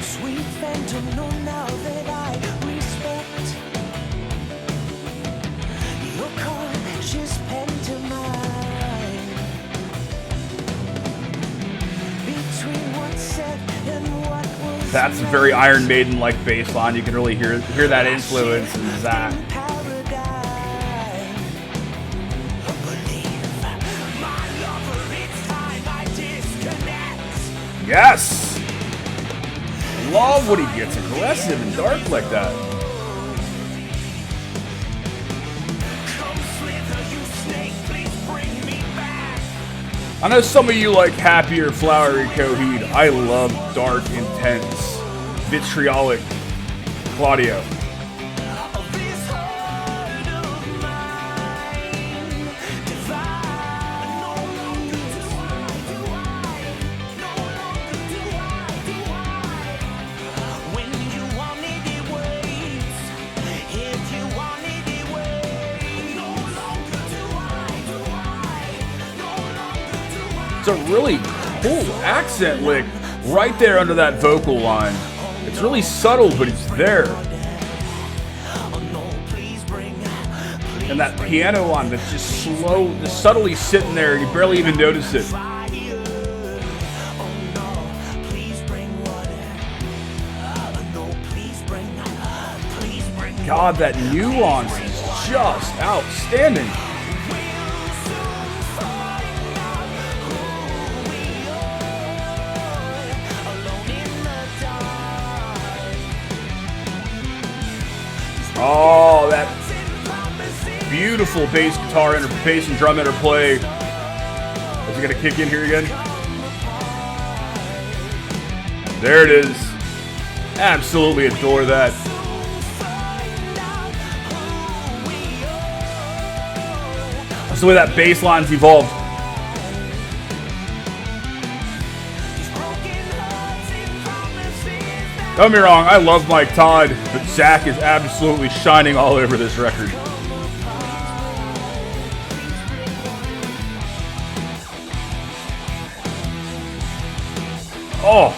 Speaker 3: Sweet phantom, know now that I respect your conscious pantomime between what's said and what was.
Speaker 1: That's a very Iron Maiden-like bass line. You can really hear that influence in Zach. Yes! Love when he gets aggressive and dark like that. I know some of you like happier, flowery Coheed. I love dark, intense, vitriolic Claudio. It's a really cool accent lick right there under that vocal line. It's really subtle, but it's there. And that piano line that's just slow, just subtly sitting there, you barely even notice it. God, that nuance is just outstanding. Oh, that beautiful bass guitar bass and drum interplay. Is it gonna kick in here again? There it is. Absolutely adore that. That's the way that bass line's evolved. Don't get me wrong, I love Mike Todd, but Zach is absolutely shining all over this record. Oh!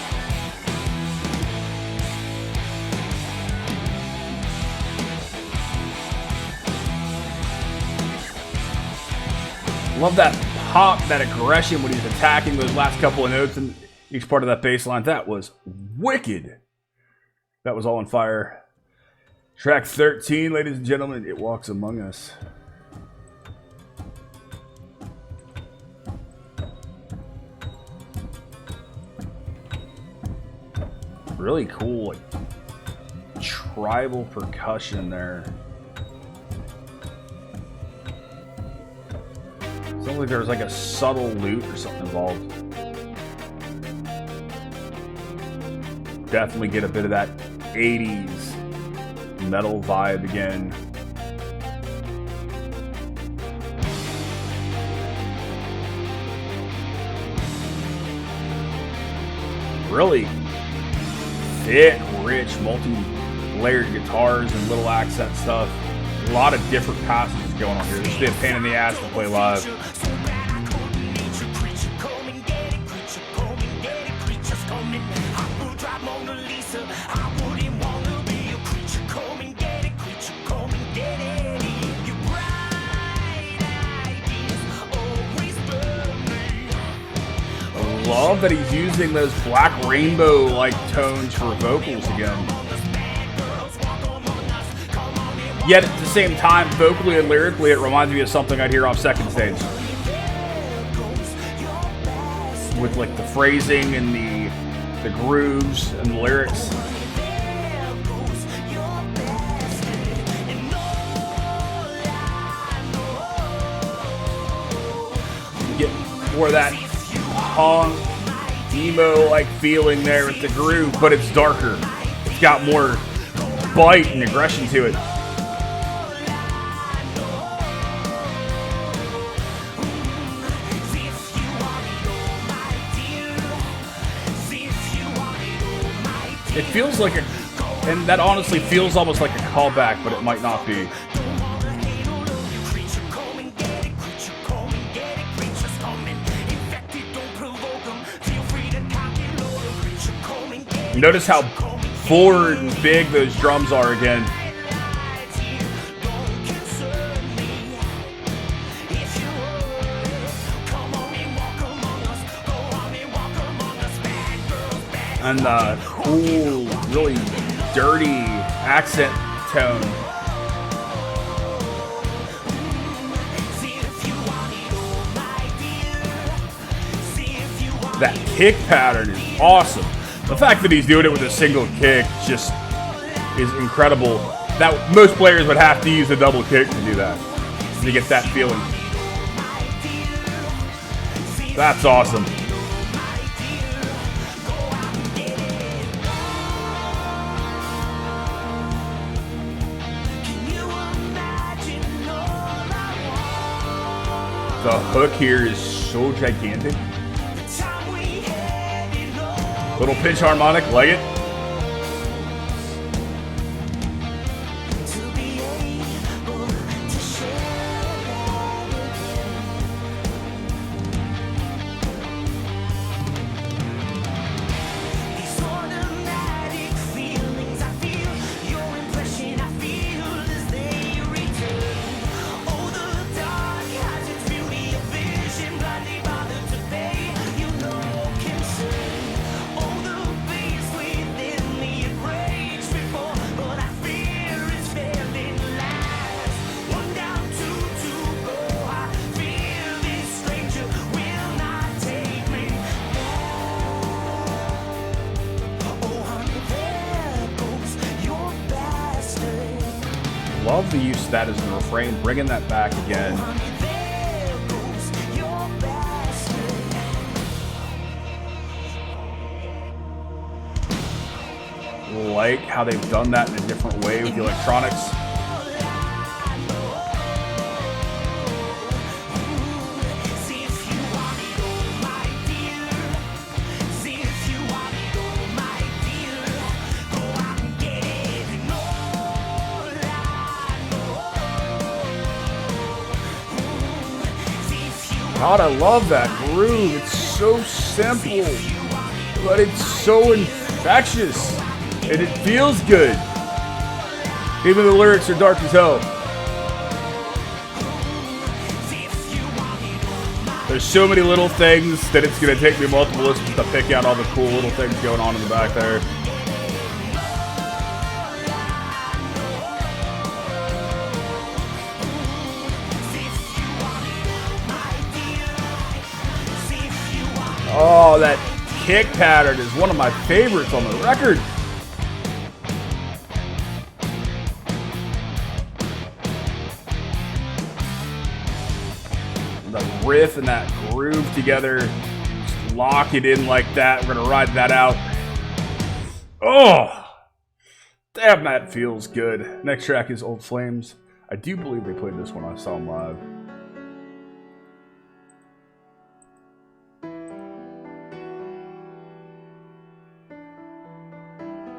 Speaker 1: Love that pop, that aggression when he's attacking those last couple of notes and each part of that bass line. That was wicked. That was all on fire. Track 13, ladies and gentlemen, It Walks Among Us. Really cool, like, tribal percussion there. Sounds like there's like a subtle lute or something involved. Definitely get a bit of that 80s metal vibe again. Really thick, rich, multi-layered guitars and little accent stuff. A lot of different passages going on here. This would be a pain in the ass to play live. I love that he's using those black rainbow-like tones for vocals again. Yet at the same time, vocally and lyrically, it reminds me of something I'd hear off Second Stage. With like the phrasing and the grooves and the lyrics. You get more of that punk, emo-like feeling there with the groove, but it's darker. It's got more bite and aggression to it. It feels like and that honestly feels almost like a callback, but it might not be. Notice how forward and big those drums are again. And the cool, really dirty accent tone. That kick pattern is awesome. The fact that he's doing it with a single kick just is incredible. That most players would have to use a double kick to do that, to get that feeling. That's awesome. The hook here is so gigantic. Little pitch harmonic, like it. Love the use of that as the refrain, bringing that back again. Like how they've done that in a different way with the electronics. God, I love that groove. It's so simple, but it's so infectious, and it feels good. Even the lyrics are dark as hell. There's so many little things that it's going to take me multiple listens to pick out all the cool little things going on in the back there. Oh, that kick pattern is one of my favorites on the record. The riff and that groove together, just lock it in like that. We're gonna ride that out. Oh, damn, that feels good. Next track is Old Flames. I do believe they played this when I saw them live.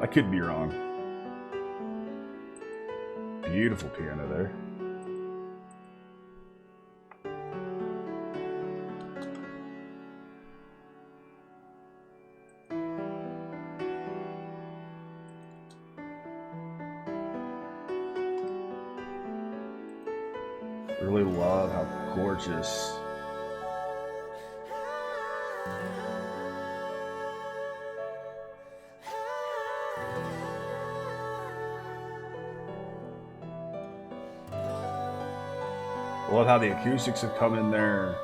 Speaker 1: I could be wrong. Beautiful piano there. Really love how gorgeous I love how the acoustics have come in there.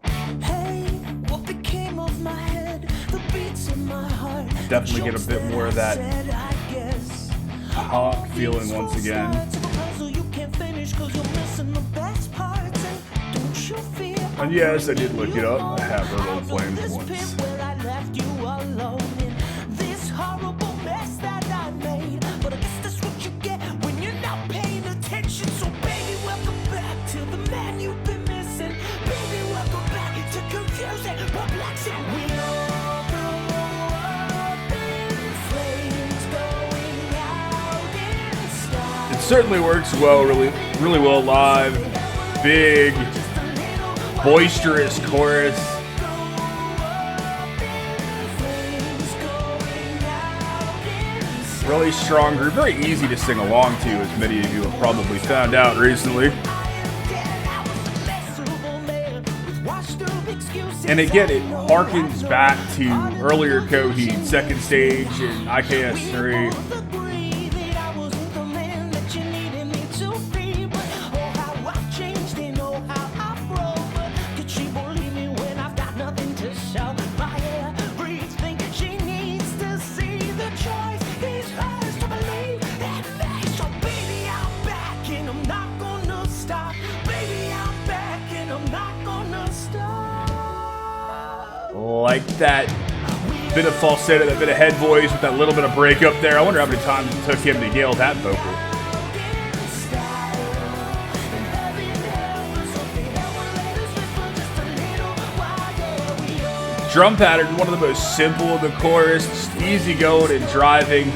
Speaker 3: Hey, what became of my head? The beats in my heart.
Speaker 1: Definitely get a bit more of that punk feeling once again. And yes, I did look it up. I have heard Old Flames once. Certainly works well, really well live. Big, boisterous chorus. Really strong groove, very easy to sing along to, as many of you have probably found out recently. And again, it harkens back to earlier Coheed, Second Stage, and IKS3. Like that bit of falsetto, that bit of head voice with that little bit of break up there. I wonder how many times it took him to nail that vocal. Drum pattern, one of the most simple of the chorus, just easy going and driving.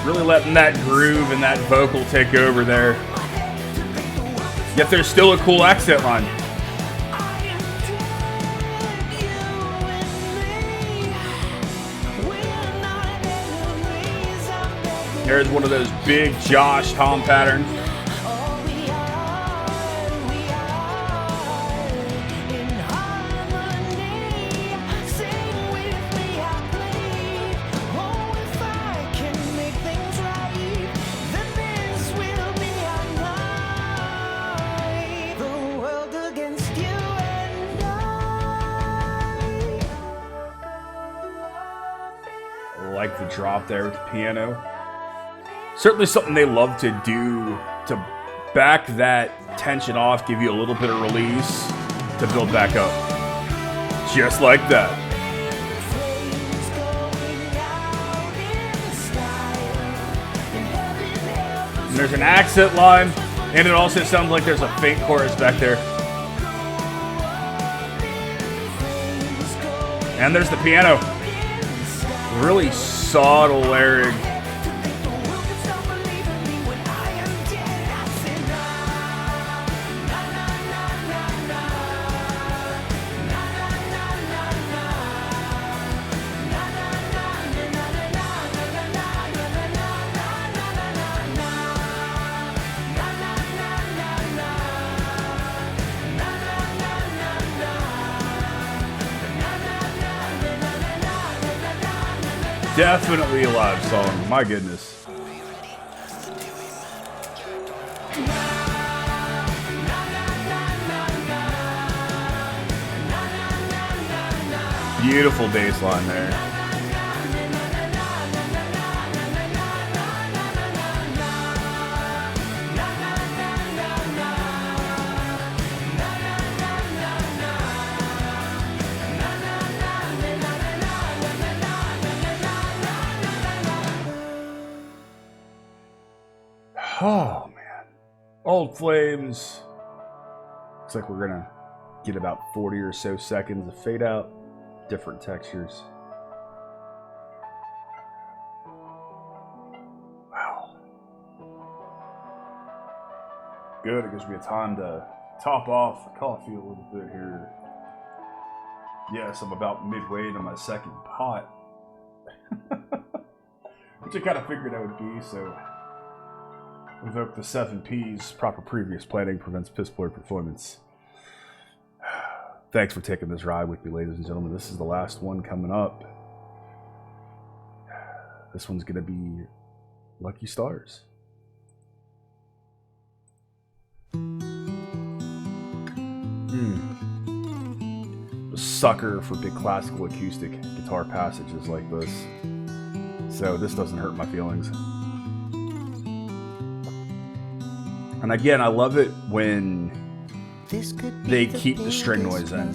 Speaker 1: Really letting that groove and that vocal take over there. Yet there's still a cool accent line. There's one of those big Josh tom patterns. I like the drop there with the piano. Certainly something they love to do to back that tension off, give you a little bit of release to build back up. Just like that. And there's an accent line, and it also sounds like there's a faint chorus back there. And there's the piano. Really subtle layering. Definitely a live song. My goodness. Beautiful bass line there. Oh man, Old Flames. Looks like we're gonna get about 40 or so seconds of fade out, different textures. Wow. Good, it gives me a time to top off the coffee a little bit here. Yes, I'm about midway into my second pot. Which I kind of figured I would be, so invoke the 7 P's. Proper previous planning prevents piss poor performance. Thanks for taking this ride with me, ladies and gentlemen. This is the last one coming up. This one's going to be Lucky Stars. A sucker for big classical acoustic guitar passages like this. So this doesn't hurt my feelings. And again, I love it when they keep the string noise in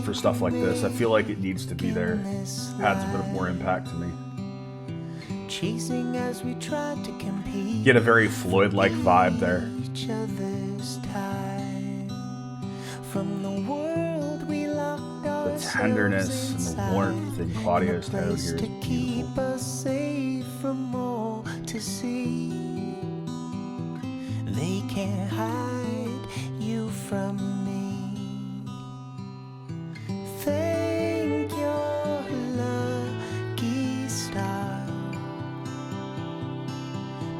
Speaker 1: for stuff like this. I feel like it needs to be there. Adds a bit of more impact to me.
Speaker 3: Chasing as we try to compete.
Speaker 1: Get a very Floyd-like vibe there.
Speaker 3: Each other's time. From the world we locked ourselves
Speaker 1: The tenderness and the warmth in Claudio's tone here is
Speaker 3: to keep
Speaker 1: beautiful.
Speaker 3: us safe from more to see. They can't hide you from me. Thank your lucky star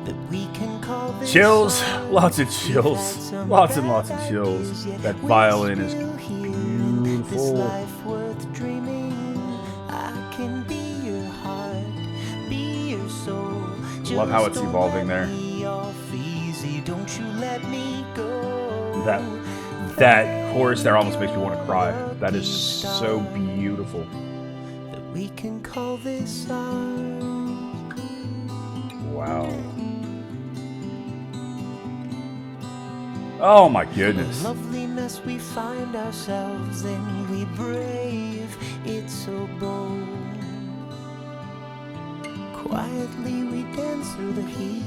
Speaker 3: that we can call this
Speaker 1: Chills,
Speaker 3: our
Speaker 1: lots of chills, lots and lots of chills. That violin is
Speaker 3: this
Speaker 1: beautiful.
Speaker 3: life worth dreaming. I can be your heart, be your soul.
Speaker 1: Love how it's evolving there.
Speaker 3: Don't you let me go.
Speaker 1: That chorus there almost makes me want to cry. That is so beautiful.
Speaker 3: That we can call this ours.
Speaker 1: Wow. Oh my goodness.
Speaker 3: Lovely mess we find ourselves in, we brave, it's so bold. Quietly we dance through the heat,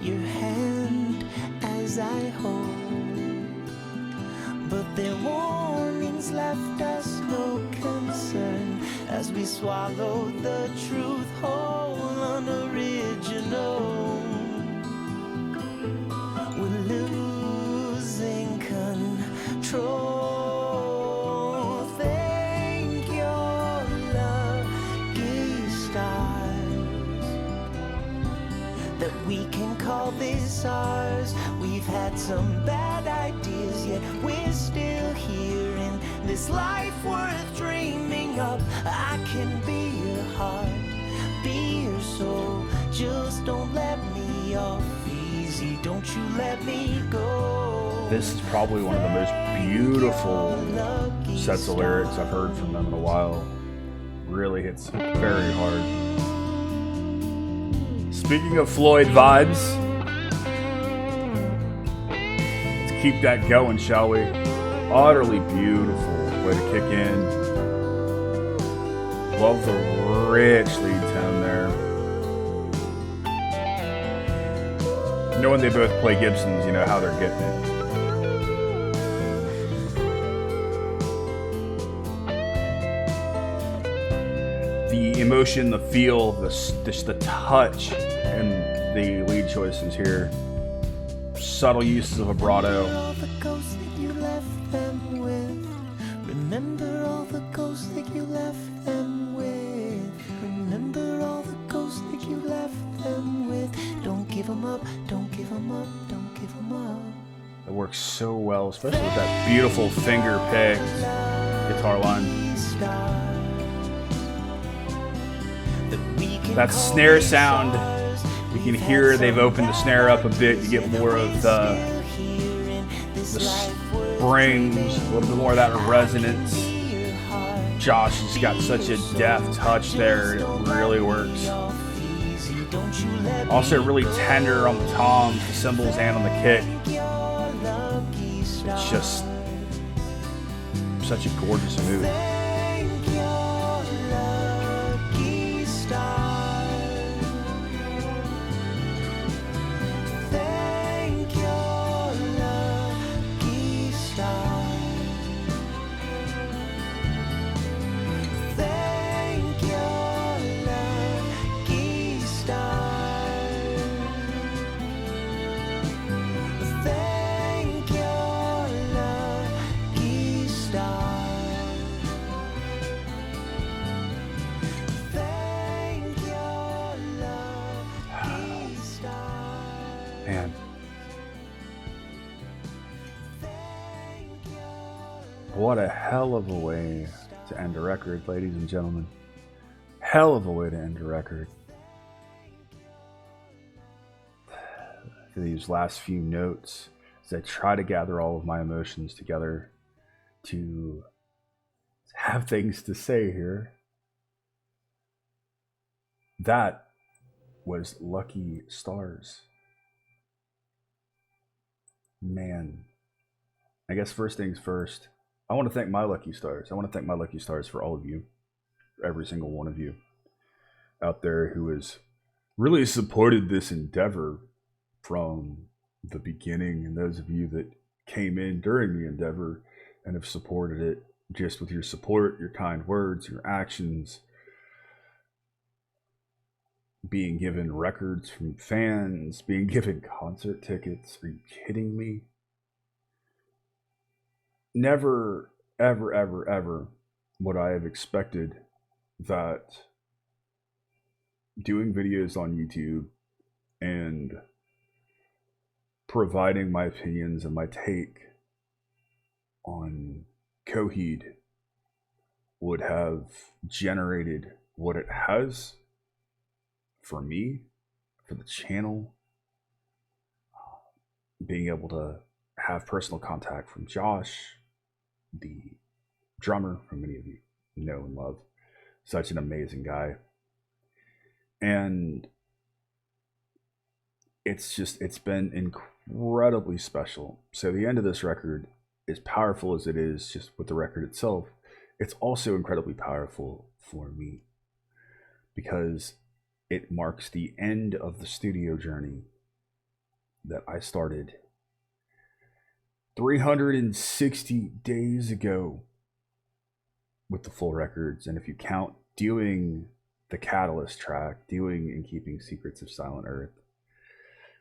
Speaker 3: your hand as I hold. But their warnings left us no concern as we swallowed the truth whole, unoriginal. We're losing control. Thank your lucky stars that we can call this ours. We've had some bad ideas, yet we're still here in this life worth dreaming up. I can be your heart, be your soul. Just don't let me off easy, don't you let me go.
Speaker 1: This is probably one of the most beautiful sets of lyrics I've heard from them in a while. Really hits very hard. Speaking of Floyd vibes, let's keep that going, shall we? Utterly beautiful way to kick in. Love the rich lead tone there. Knowing they both play Gibsons, you know how they're getting it. The emotion, the feel, the touch, and the lead choices here. Subtle uses of vibrato.
Speaker 3: All the ghosts that you left them with. Remember all the ghosts that you left them with. Remember all the ghosts that you left them with. Don't give them up, don't give them up, don't give them up.
Speaker 1: It works so well, especially with that beautiful finger picked guitar line.
Speaker 3: That we
Speaker 1: That snare sound, you can hear they've opened the snare up a bit. You get more of the springs, a little bit more of that resonance. Josh has got such a deft touch there. It really works. Also really tender on the toms, the cymbals, and on the kick. It's just such a gorgeous mood. Man. What a hell of a way to end a record, ladies and gentlemen. Hell of a way to end a record. For these last few notes, as I try to gather all of my emotions together to have things to say here. That was Lucky Stars. Man, I guess first things first, I want to thank my lucky stars. I want to thank my lucky stars for all of you, for every single one of you out there who has really supported this endeavor from the beginning, and those of you that came in during the endeavor and have supported it just with your support, your kind words, your actions, being given records from fans, being given concert tickets. Are you kidding me? Never, ever, ever, ever would I have expected that doing videos on YouTube and providing my opinions and my take on Coheed would have generated what it has for me, for the channel, being able to have personal contact from Josh, the drummer, who many of you know and love. Such an amazing guy. And it's been incredibly special. So the end of this record, as powerful as it is just with the record itself, it's also incredibly powerful for me because it marks the end of the studio journey that I started 360 days ago with the full records. And if you count doing the Catalyst track, doing In Keeping Secrets of Silent Earth,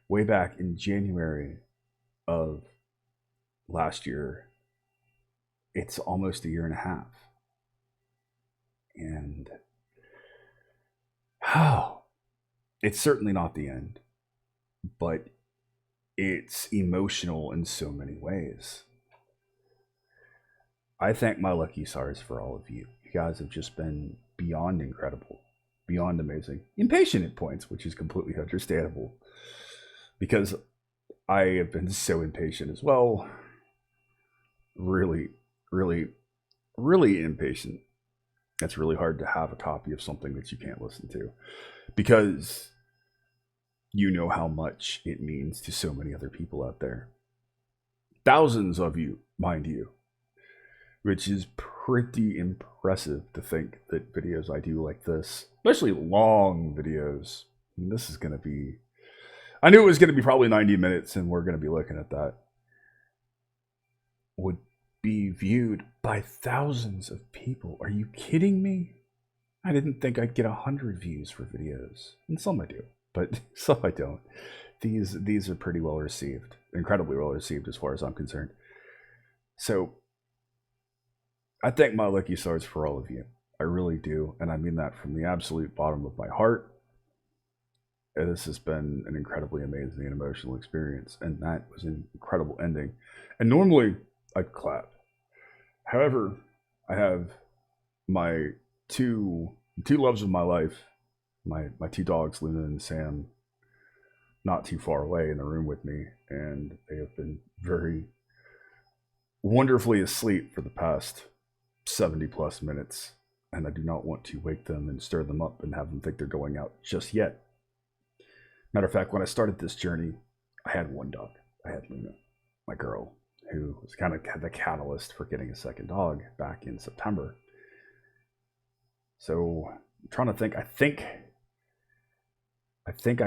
Speaker 1: way back in January of last year, it's almost a year and a half. And it's certainly not the end, but it's emotional in so many ways. I thank my lucky stars for all of you. You guys have just been beyond incredible, beyond amazing, impatient at points, which is completely understandable because I have been so impatient as well. Really, really, really impatient. It's really hard to have a copy of something that you can't listen to because you know how much it means to so many other people out there. Thousands of you, mind you, which is pretty impressive to think that videos I do like this, especially long videos, and this is going to be, I knew it was going to be probably 90 minutes and we're going to be looking at that, would be viewed by thousands of people. Are you kidding me? I didn't think I'd get 100 views for videos, and some I do, but some I don't. These are pretty well received, incredibly well received as far as I'm concerned. So I thank my lucky stars for all of you. I really do, and I mean that from the absolute bottom of my heart. And this has been an incredibly amazing and emotional experience, and that was an incredible ending. And normally I'd clap. However, I have my two loves of my life my two dogs, Luna and Sam, not too far away in the room with me, and they have been very wonderfully asleep for the past 70 plus minutes, and I do not want to wake them and stir them up and have them think they're going out just yet. Matter of fact, when I started this journey, I had one dog. I had Luna, my girl, who was kind of the catalyst for getting a second dog back in September. So I'm trying to think. I think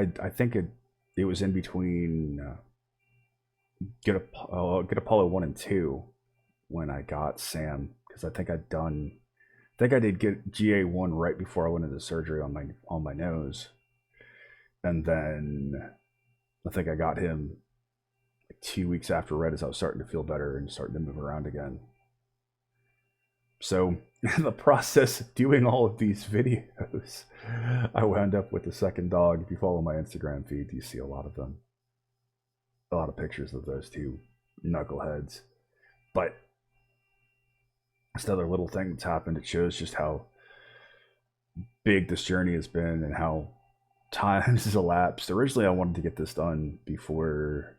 Speaker 1: it was in between Get Apollo 1 and 2 when I got Sam, because I think I did get GA1 right before I went into surgery on my nose, and then I think I got him like 2 weeks after, right as I was starting to feel better and starting to move around again. So in the process of doing all of these videos, I wound up with the second dog. If you follow my Instagram feed, you see a lot of them. A lot of pictures of those two knuckleheads. But it's another little thing that's happened. It shows just how big this journey has been and how time has elapsed. Originally, I wanted to get this done before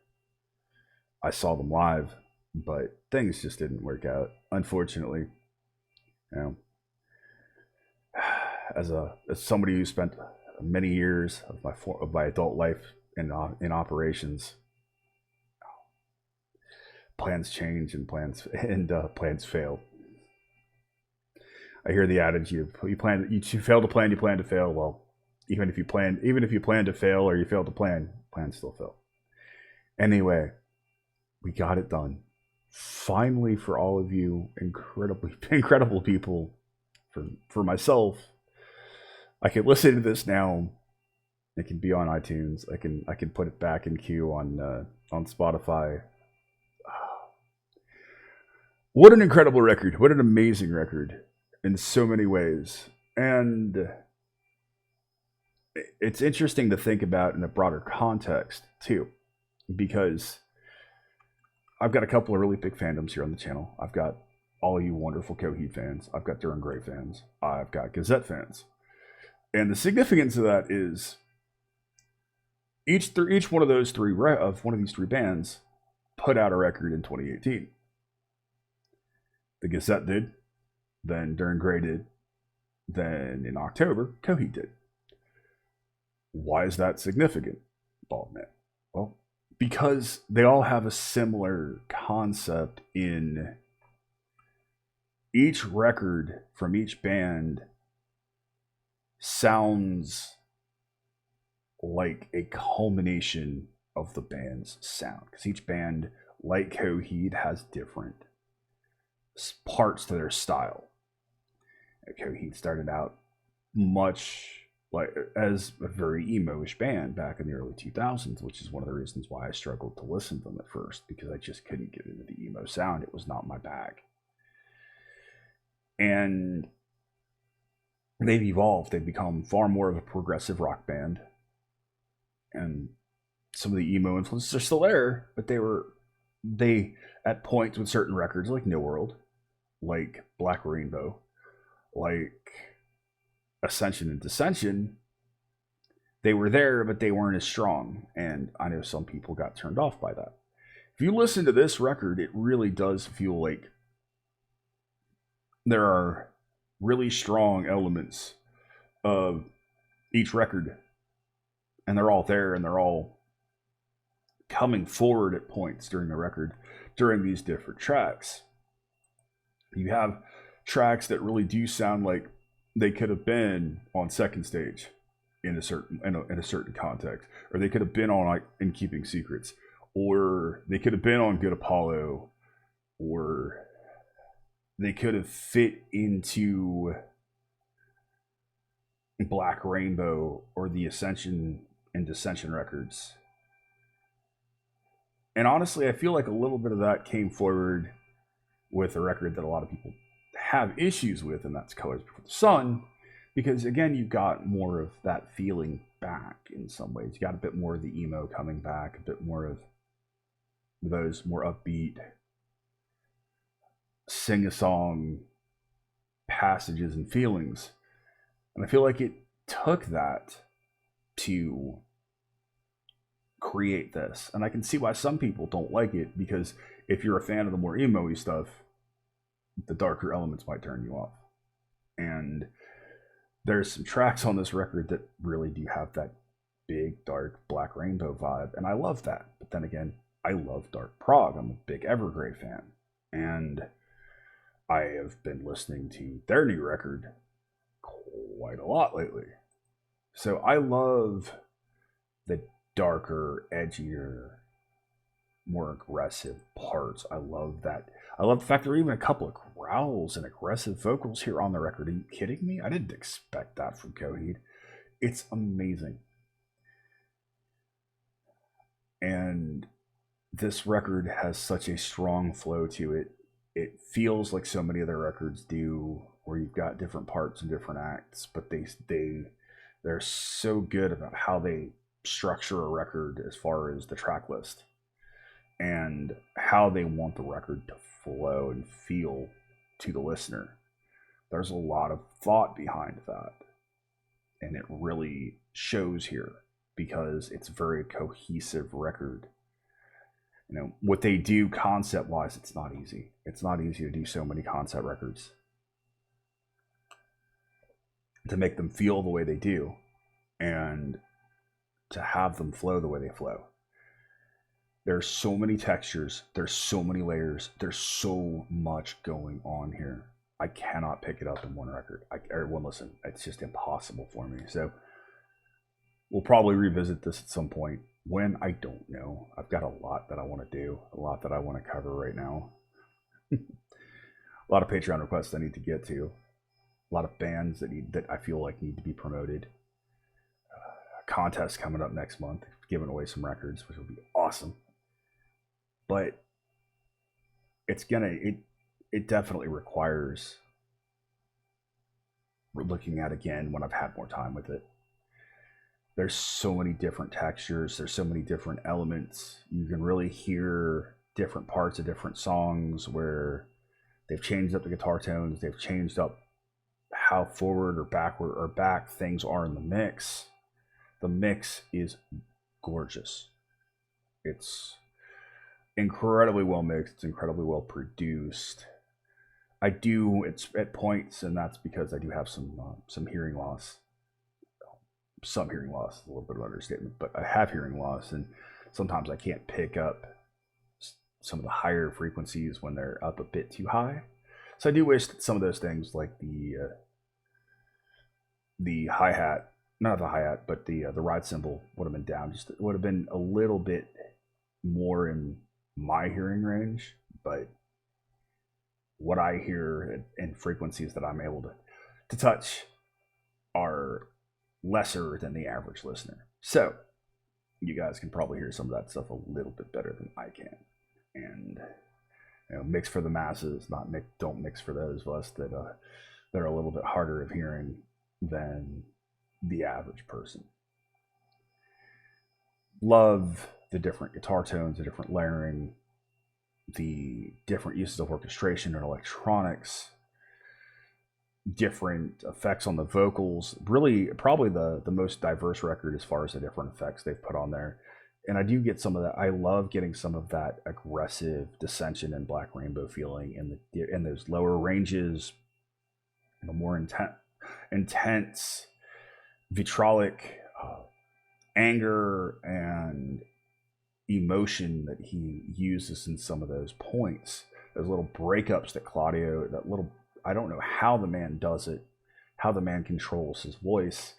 Speaker 1: I saw them live, but things just didn't work out, unfortunately. You know, as somebody who spent many years of my adult life in operations, plans change and plans fail. I hear the adage: you fail to plan, you plan to fail. Well, even if you plan to fail or you fail to plan, plans still fail. Anyway, we got it done. Finally, for all of you incredible people, for myself, I can listen to this now. It can be on iTunes. I can put it back in queue on Spotify. What an incredible record! What an amazing record in so many ways, and it's interesting to think about in a broader context too, because I've got a couple of really big fandoms here on the channel. I've got all you wonderful Coheed fans. I've got Duran Gray fans. I've got Gazette fans. And the significance of that is each one of these three bands put out a record in 2018. The Gazette did, then Duran Gray did, then in October, Coheed did. Why is that significant, Baldman? Well, because they all have a similar concept in each record from each band sounds like a culmination of the band's sound. Because each band, like Coheed, has different parts to their style. Coheed started out much like as a very emo-ish band back in the early 2000s, which is one of the reasons why I struggled to listen to them at first, because I just couldn't get into the emo sound. It was not my bag. And they've evolved. They've become far more of a progressive rock band. And some of the emo influences are still there, but they at points with certain records like New World, like Black Rainbow, like Ascension and Dissension, they were there, but they weren't as strong. And I know some people got turned off by that. If you listen to this record, it really does feel like there are really strong elements of each record, and they're all there, and they're all coming forward at points during the record, during these different tracks. You have tracks that really do sound like they could have been on Second Stage in a certain context, or they could have been on like In Keeping Secrets, or they could have been on Good Apollo, or they could have fit into Black Rainbow or the Ascension and Dissension records. And honestly, I feel like a little bit of that came forward with a record that a lot of people have issues with, and that's Colors Before the Sun, because again, you got more of that feeling back in some ways. You got a bit more of the emo coming back, a bit more of those more upbeat sing-a-song passages and feelings. And I feel like it took that to create this. And I can see why some people don't like it, because if you're a fan of the more emo-y stuff, the darker elements might turn you off. And there's some tracks on this record that really do have that big, dark Black Rainbow vibe, and I love that. But then again, I love dark prog. I'm a big Evergrey fan, and I have been listening to their new record quite a lot lately. So I love the darker, edgier, more aggressive parts. I love that. I love the fact there are even a couple of growls and aggressive vocals here on the record. Are you kidding me? I didn't expect that from Coheed. It's amazing. And this record has such a strong flow to it. It feels like so many other records do, where you've got different parts and different acts, but they're so good about how they structure a record as far as the track list and how they want the record to flow and feel to the listener. There's a lot of thought behind that, and it really shows here because it's a very cohesive record. You know, what they do concept wise, it's not easy. It's not easy to do so many concept records, to make them feel the way they do, and to have them flow the way they flow. There's so many textures, there's so many layers, there's so much going on here. I cannot pick it up in one record, or one listen. It's just impossible for me. So we'll probably revisit this at some point. When, I don't know. I've got a lot that I want to do, a lot that I want to cover right now. A lot of Patreon requests I need to get to. A lot of bands that I feel like need to be promoted. A contest coming up next month, giving away some records, which will be awesome. But it definitely requires looking at again when I've had more time with it. There's so many different textures, there's so many different elements. You can really hear different parts of different songs where they've changed up the guitar tones, they've changed up how forward or backward or back things are in the mix. The mix is gorgeous. It's incredibly well mixed, it's incredibly well produced. It's at points, and that's because I do have some hearing loss. Some hearing loss is a little bit of an understatement, but I have hearing loss, and sometimes I can't pick up some of the higher frequencies when they're up a bit too high. So I do wish that some of those things, like the hi-hat, not the hi-hat, but the ride cymbal would have been down. Just, it would have been a little bit more in my hearing range, but what I hear and frequencies that I'm able to touch are lesser than the average listener. So you guys can probably hear some of that stuff a little bit better than I can. And mix for the masses, don't mix for those of us that are a little bit harder of hearing than the average person. Love the different guitar tones, the different layering, the different uses of orchestration and electronics, different effects on the vocals. Really, probably the most diverse record as far as the different effects they've put on there. And I do get some of that. I love getting some of that aggressive dissension and Black Rainbow feeling in those lower ranges, and a more intense vitriolic anger and emotion that he uses in some of those points. Those little breakups that Claudio, I don't know how the man does it, how the man controls his voice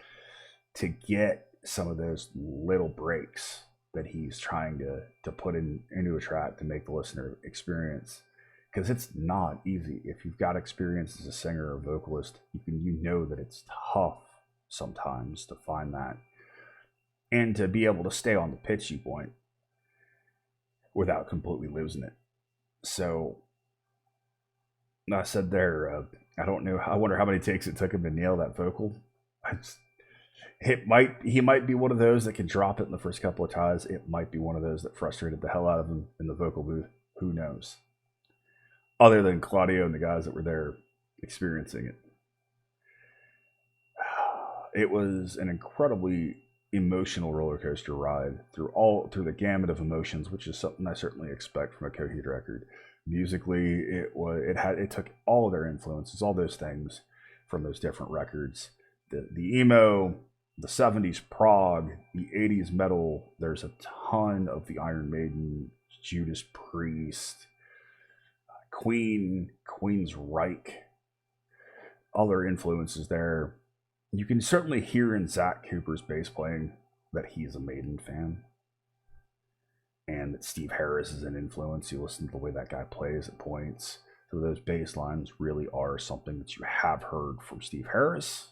Speaker 1: to get some of those little breaks that he's trying to put into a track to make the listener experience. Because it's not easy. If you've got experience as a singer or vocalist, you know that it's tough sometimes to find that. And to be able to stay on the pitch you want without completely losing it. So I said there, I don't know. I wonder how many takes it took him to nail that vocal. He might be one of those that can drop it in the first couple of tries. It might be one of those that frustrated the hell out of him in the vocal booth. Who knows? Other than Claudio and the guys that were there experiencing it. It was an incredibly emotional roller coaster ride through the gamut of emotions, which is something I certainly expect from a Coheed record. Musically, it took all of their influences, all those things from those different records. The emo, the 70s prog, the 80s metal. There's a ton of the Iron Maiden, Judas Priest, Queen's Reich, other influences there. You can certainly hear in Zach Cooper's bass playing that he's a Maiden fan, and that Steve Harris is an influence. You listen to the way that guy plays at points. So those bass lines really are something that you have heard from Steve Harris.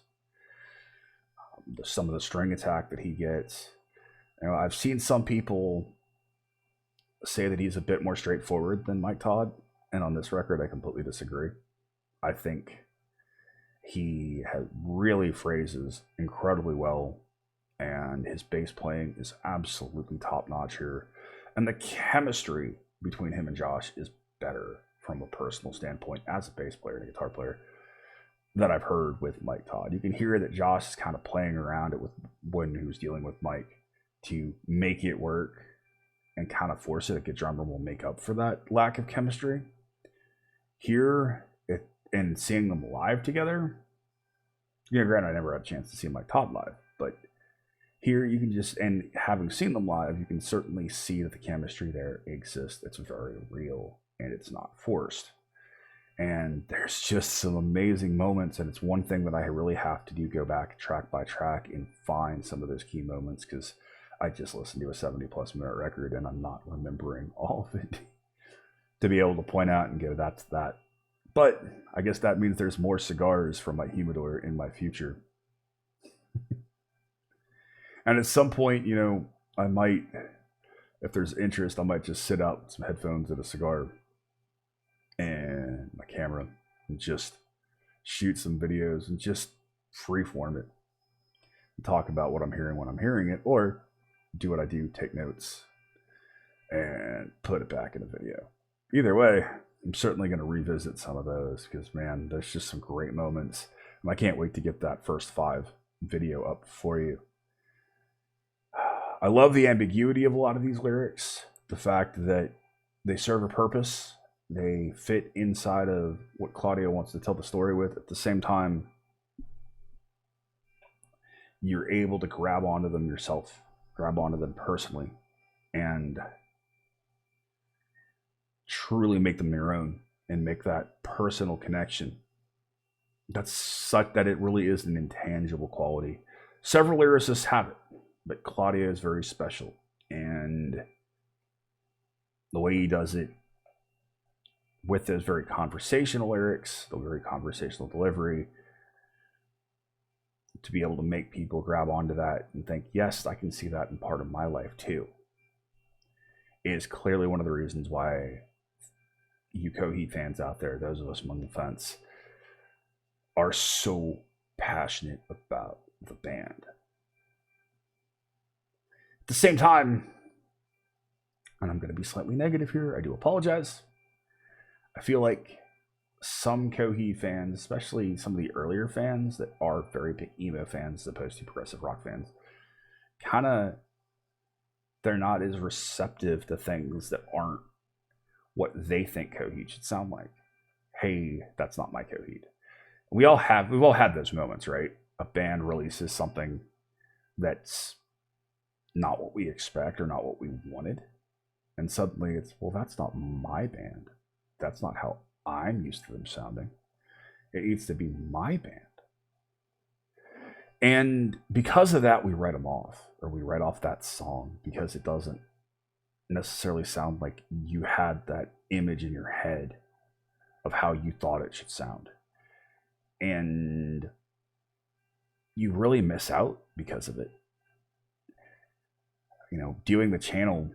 Speaker 1: Some of the string attack that he gets. I've seen some people say that he's a bit more straightforward than Mike Todd, and on this record, I completely disagree. I think he really phrases incredibly well, and his bass playing is absolutely top notch here. And the chemistry between him and Josh is better from a personal standpoint as a bass player and a guitar player that I've heard with Mike Todd. You can hear that Josh is kind of playing around it with when he was dealing with Mike to make it work and kind of force it. A good drummer will make up for that lack of chemistry. Here, and seeing them live together, granted, I never had a chance to see Mike Todd live, but here you can and having seen them live, you can certainly see that the chemistry there exists. It's very real and it's not forced. And there's just some amazing moments, and it's one thing that I really have to do, go back track by track and find some of those key moments, because I just listened to a 70+ minute record and I'm not remembering all of it to be able to point out and go, that's that. But I guess that means there's more cigars from my humidor in my future. And at some point, I might, if there's interest, I might just sit out with some headphones and a cigar and my camera and just shoot some videos and just freeform it and talk about what I'm hearing when I'm hearing it, or do what I do, take notes and put it back in a video. Either way, I'm certainly going to revisit some of those, because man, there's just some great moments, and I can't wait to get that first 5 video up for you. I love the ambiguity of a lot of these lyrics, the fact that they serve a purpose. They fit inside of what Claudio wants to tell the story with. At the same time, you're able to grab onto them yourself, grab onto them personally, and truly make them your own and make that personal connection. That's such that it really is an intangible quality. Several lyricists have it, but Claudio is very special, and the way he does it with those very conversational lyrics, the very conversational delivery, to be able to make people grab onto that and think, yes, I can see that in part of my life too, is clearly one of the reasons why you Coheed fans out there, those of us among the fence, are so passionate about the band. At the same time, and I'm going to be slightly negative here, I do apologize, I feel like some Coheed fans, especially some of the earlier fans that are very big emo fans as opposed to progressive rock fans, they're not as receptive to things that aren't what they think Coheed should sound like. Hey, that's not my Coheed. We've all had those moments, right? A band releases something that's not what we expect or not what we wanted, and suddenly it's, well, that's not my band. That's not how I'm used to them sounding. It needs to be my band. And because of that, we write them off, or we write off that song because it doesn't necessarily sound like you had that image in your head of how you thought it should sound. And you really miss out because of it. Doing the channel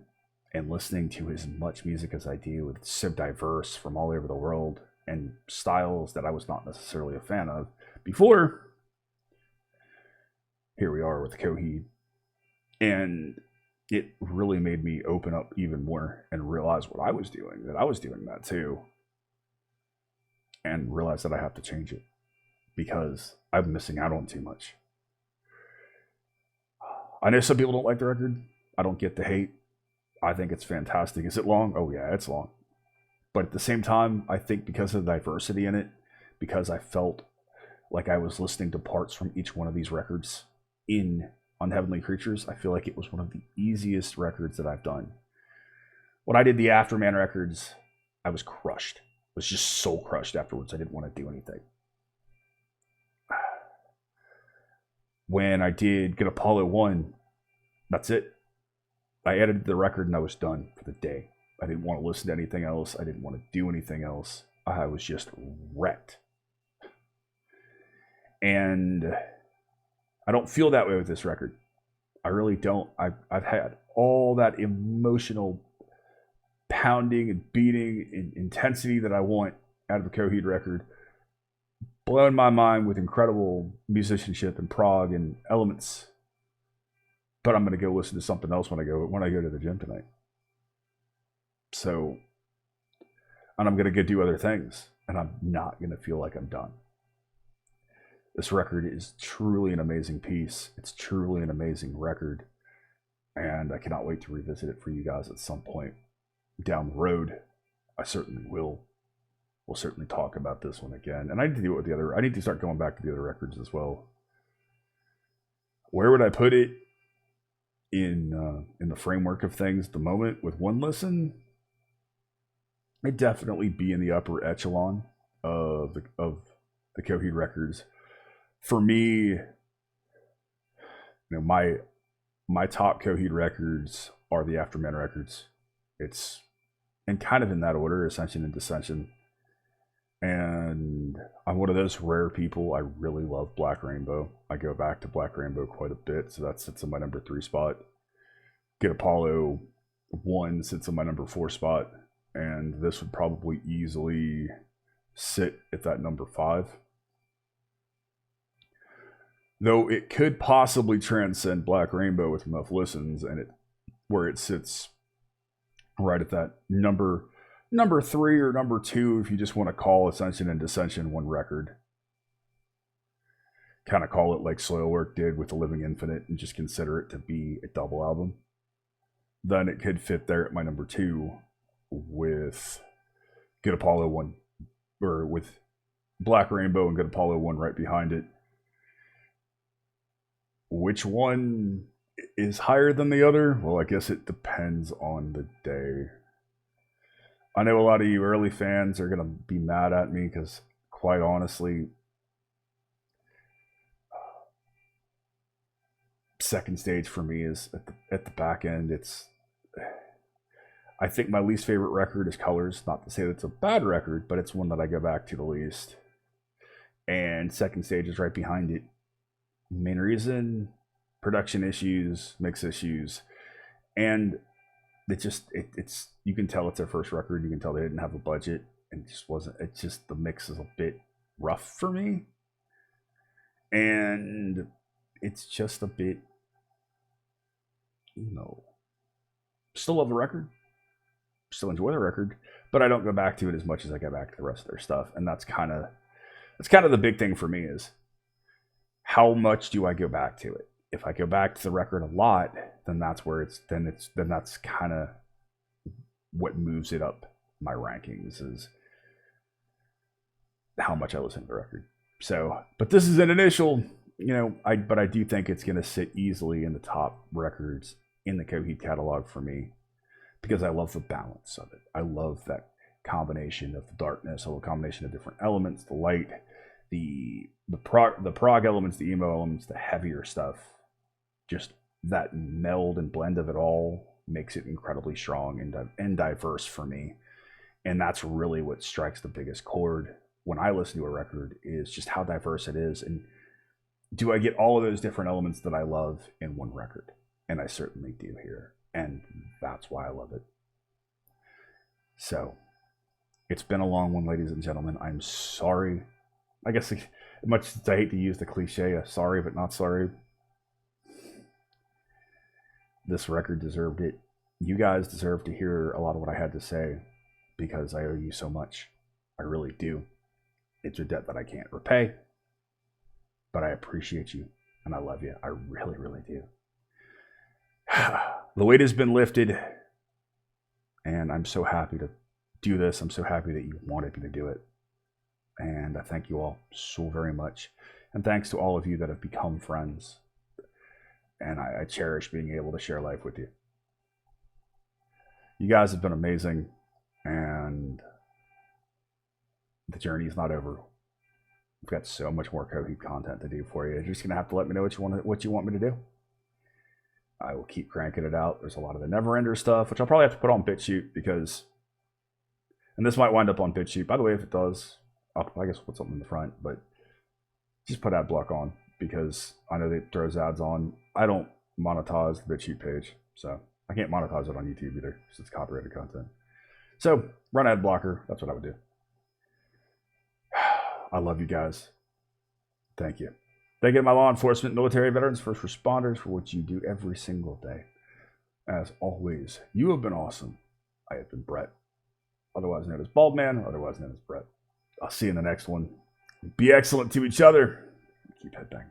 Speaker 1: and listening to as much music as I do, it's so diverse from all over the world and styles that I was not necessarily a fan of before. Here we are with Coheed, and it really made me open up even more and realize what I was doing, that I was doing that too, and realize that I have to change it because I'm missing out on too much. I know some people don't like the record. I don't get the hate. I think it's fantastic. Is it long? Oh yeah, it's long. But at the same time, I think because of the diversity in it, because I felt like I was listening to parts from each one of these records in Unheavenly Creatures, I feel like it was one of the easiest records that I've done. When I did the Afterman records, I was crushed. I was just so crushed afterwards. I didn't want to do anything. When I did Get Apollo 1, that's it. I edited the record and I was done for the day. I didn't want to listen to anything else. I didn't want to do anything else. I was just wrecked. And I don't feel that way with this record. I really don't. I've had all that emotional pounding and beating and intensity that I want out of a Coheed record, blown my mind with incredible musicianship and prog and elements. But I'm going to go listen to something else when I go to the gym tonight. So, and I'm going to go do other things, and I'm not going to feel like I'm done. This record is truly an amazing piece. It's truly an amazing record, and I cannot wait to revisit it for you guys at some point down the road. I certainly will. We'll certainly talk about this one again, and I need to do it with the other. I need to start going back to the other records as well. Where would I put it in the framework of things at the moment with one listen? It'd definitely be in the upper echelon of the Coheed records. For me, my top Coheed records are the Afterman records. It's and kind of in that order, Ascension and Dissension. And I'm one of those rare people. I really love Black Rainbow. I go back to Black Rainbow quite a bit, so that sits in my number 3 spot. Get Apollo 1 sits in my number 4 spot, and this would probably easily sit at that number 5. Though it could possibly transcend Black Rainbow with enough listens, and where it sits right at that number 3 or number 2, if you just want to call Ascension and Dissension one record. Kind of call it like Soilwork did with The Living Infinite and just consider it to be a double album. Then it could fit there at my number 2 with Get Apollo 1, or with Black Rainbow and Get Apollo 1 right behind it. Which one is higher than the other? Well, I guess it depends on the day. I know a lot of you early fans are going to be mad at me because, quite honestly, second stage for me is at the back end. I think my least favorite record is Colors. Not to say that it's a bad record, but it's one that I go back to the least. And second stage is right behind it. Main reason, production issues, mix issues, and it's you can tell it's their first record. You can tell they didn't have a budget, and it's just the mix is a bit rough for me, and it's just a bit, still love the record, still enjoy the record, but I don't go back to it as much as I go back to the rest of their stuff. And that's kind of the big thing for me is, how much do I go back to it? If I go back to the record a lot, then that's where then that's kind of what moves it up my rankings, is how much I listen to the record. So, but this is an initial, I do think it's going to sit easily in the top records in the Coheed catalog for me, because I love the balance of it. I love that combination of the darkness, a little combination of different elements, the light, the prog elements, the emo elements, the heavier stuff. Just that meld and blend of it all makes it incredibly strong and diverse for me. And that's really what strikes the biggest chord when I listen to a record, is just how diverse it is. And do I get all of those different elements that I love in one record? And I certainly do here. And that's why I love it. So, it's been a long one, ladies and gentlemen. I'm sorry. I guess, as much as I hate to use the cliche, sorry but not sorry, this record deserved it. You guys deserve to hear a lot of what I had to say, because I owe you so much. I really do. It's a debt that I can't repay, but I appreciate you and I love you. I really, really do. The weight has been lifted, and I'm so happy to do this. I'm so happy that you wanted me to do it. And I thank you all so very much. And thanks to all of you that have become friends. And I cherish being able to share life with you. You guys have been amazing, and the journey is not over. We've got so much more Coheed content to do for you. You're just gonna have to let me know what you want me to do. I will keep cranking it out. There's a lot of the Neverender stuff, which I'll probably have to put on BitChute because, and this might wind up on BitChute. By the way, if it does, I guess I'll put something in the front, but just put ad block on because I know that it throws ads on. I don't monetize the BitChute page, so I can't monetize it on YouTube either because it's copyrighted content. So run ad blocker. That's what I would do. I love you guys. Thank you. Thank you to my law enforcement, military veterans, first responders for what you do every single day. As always, you have been awesome. I have been Brett, otherwise known as Baldman, otherwise known as Brett. I'll see you in the next one. Be excellent to each other. Keep headbanging.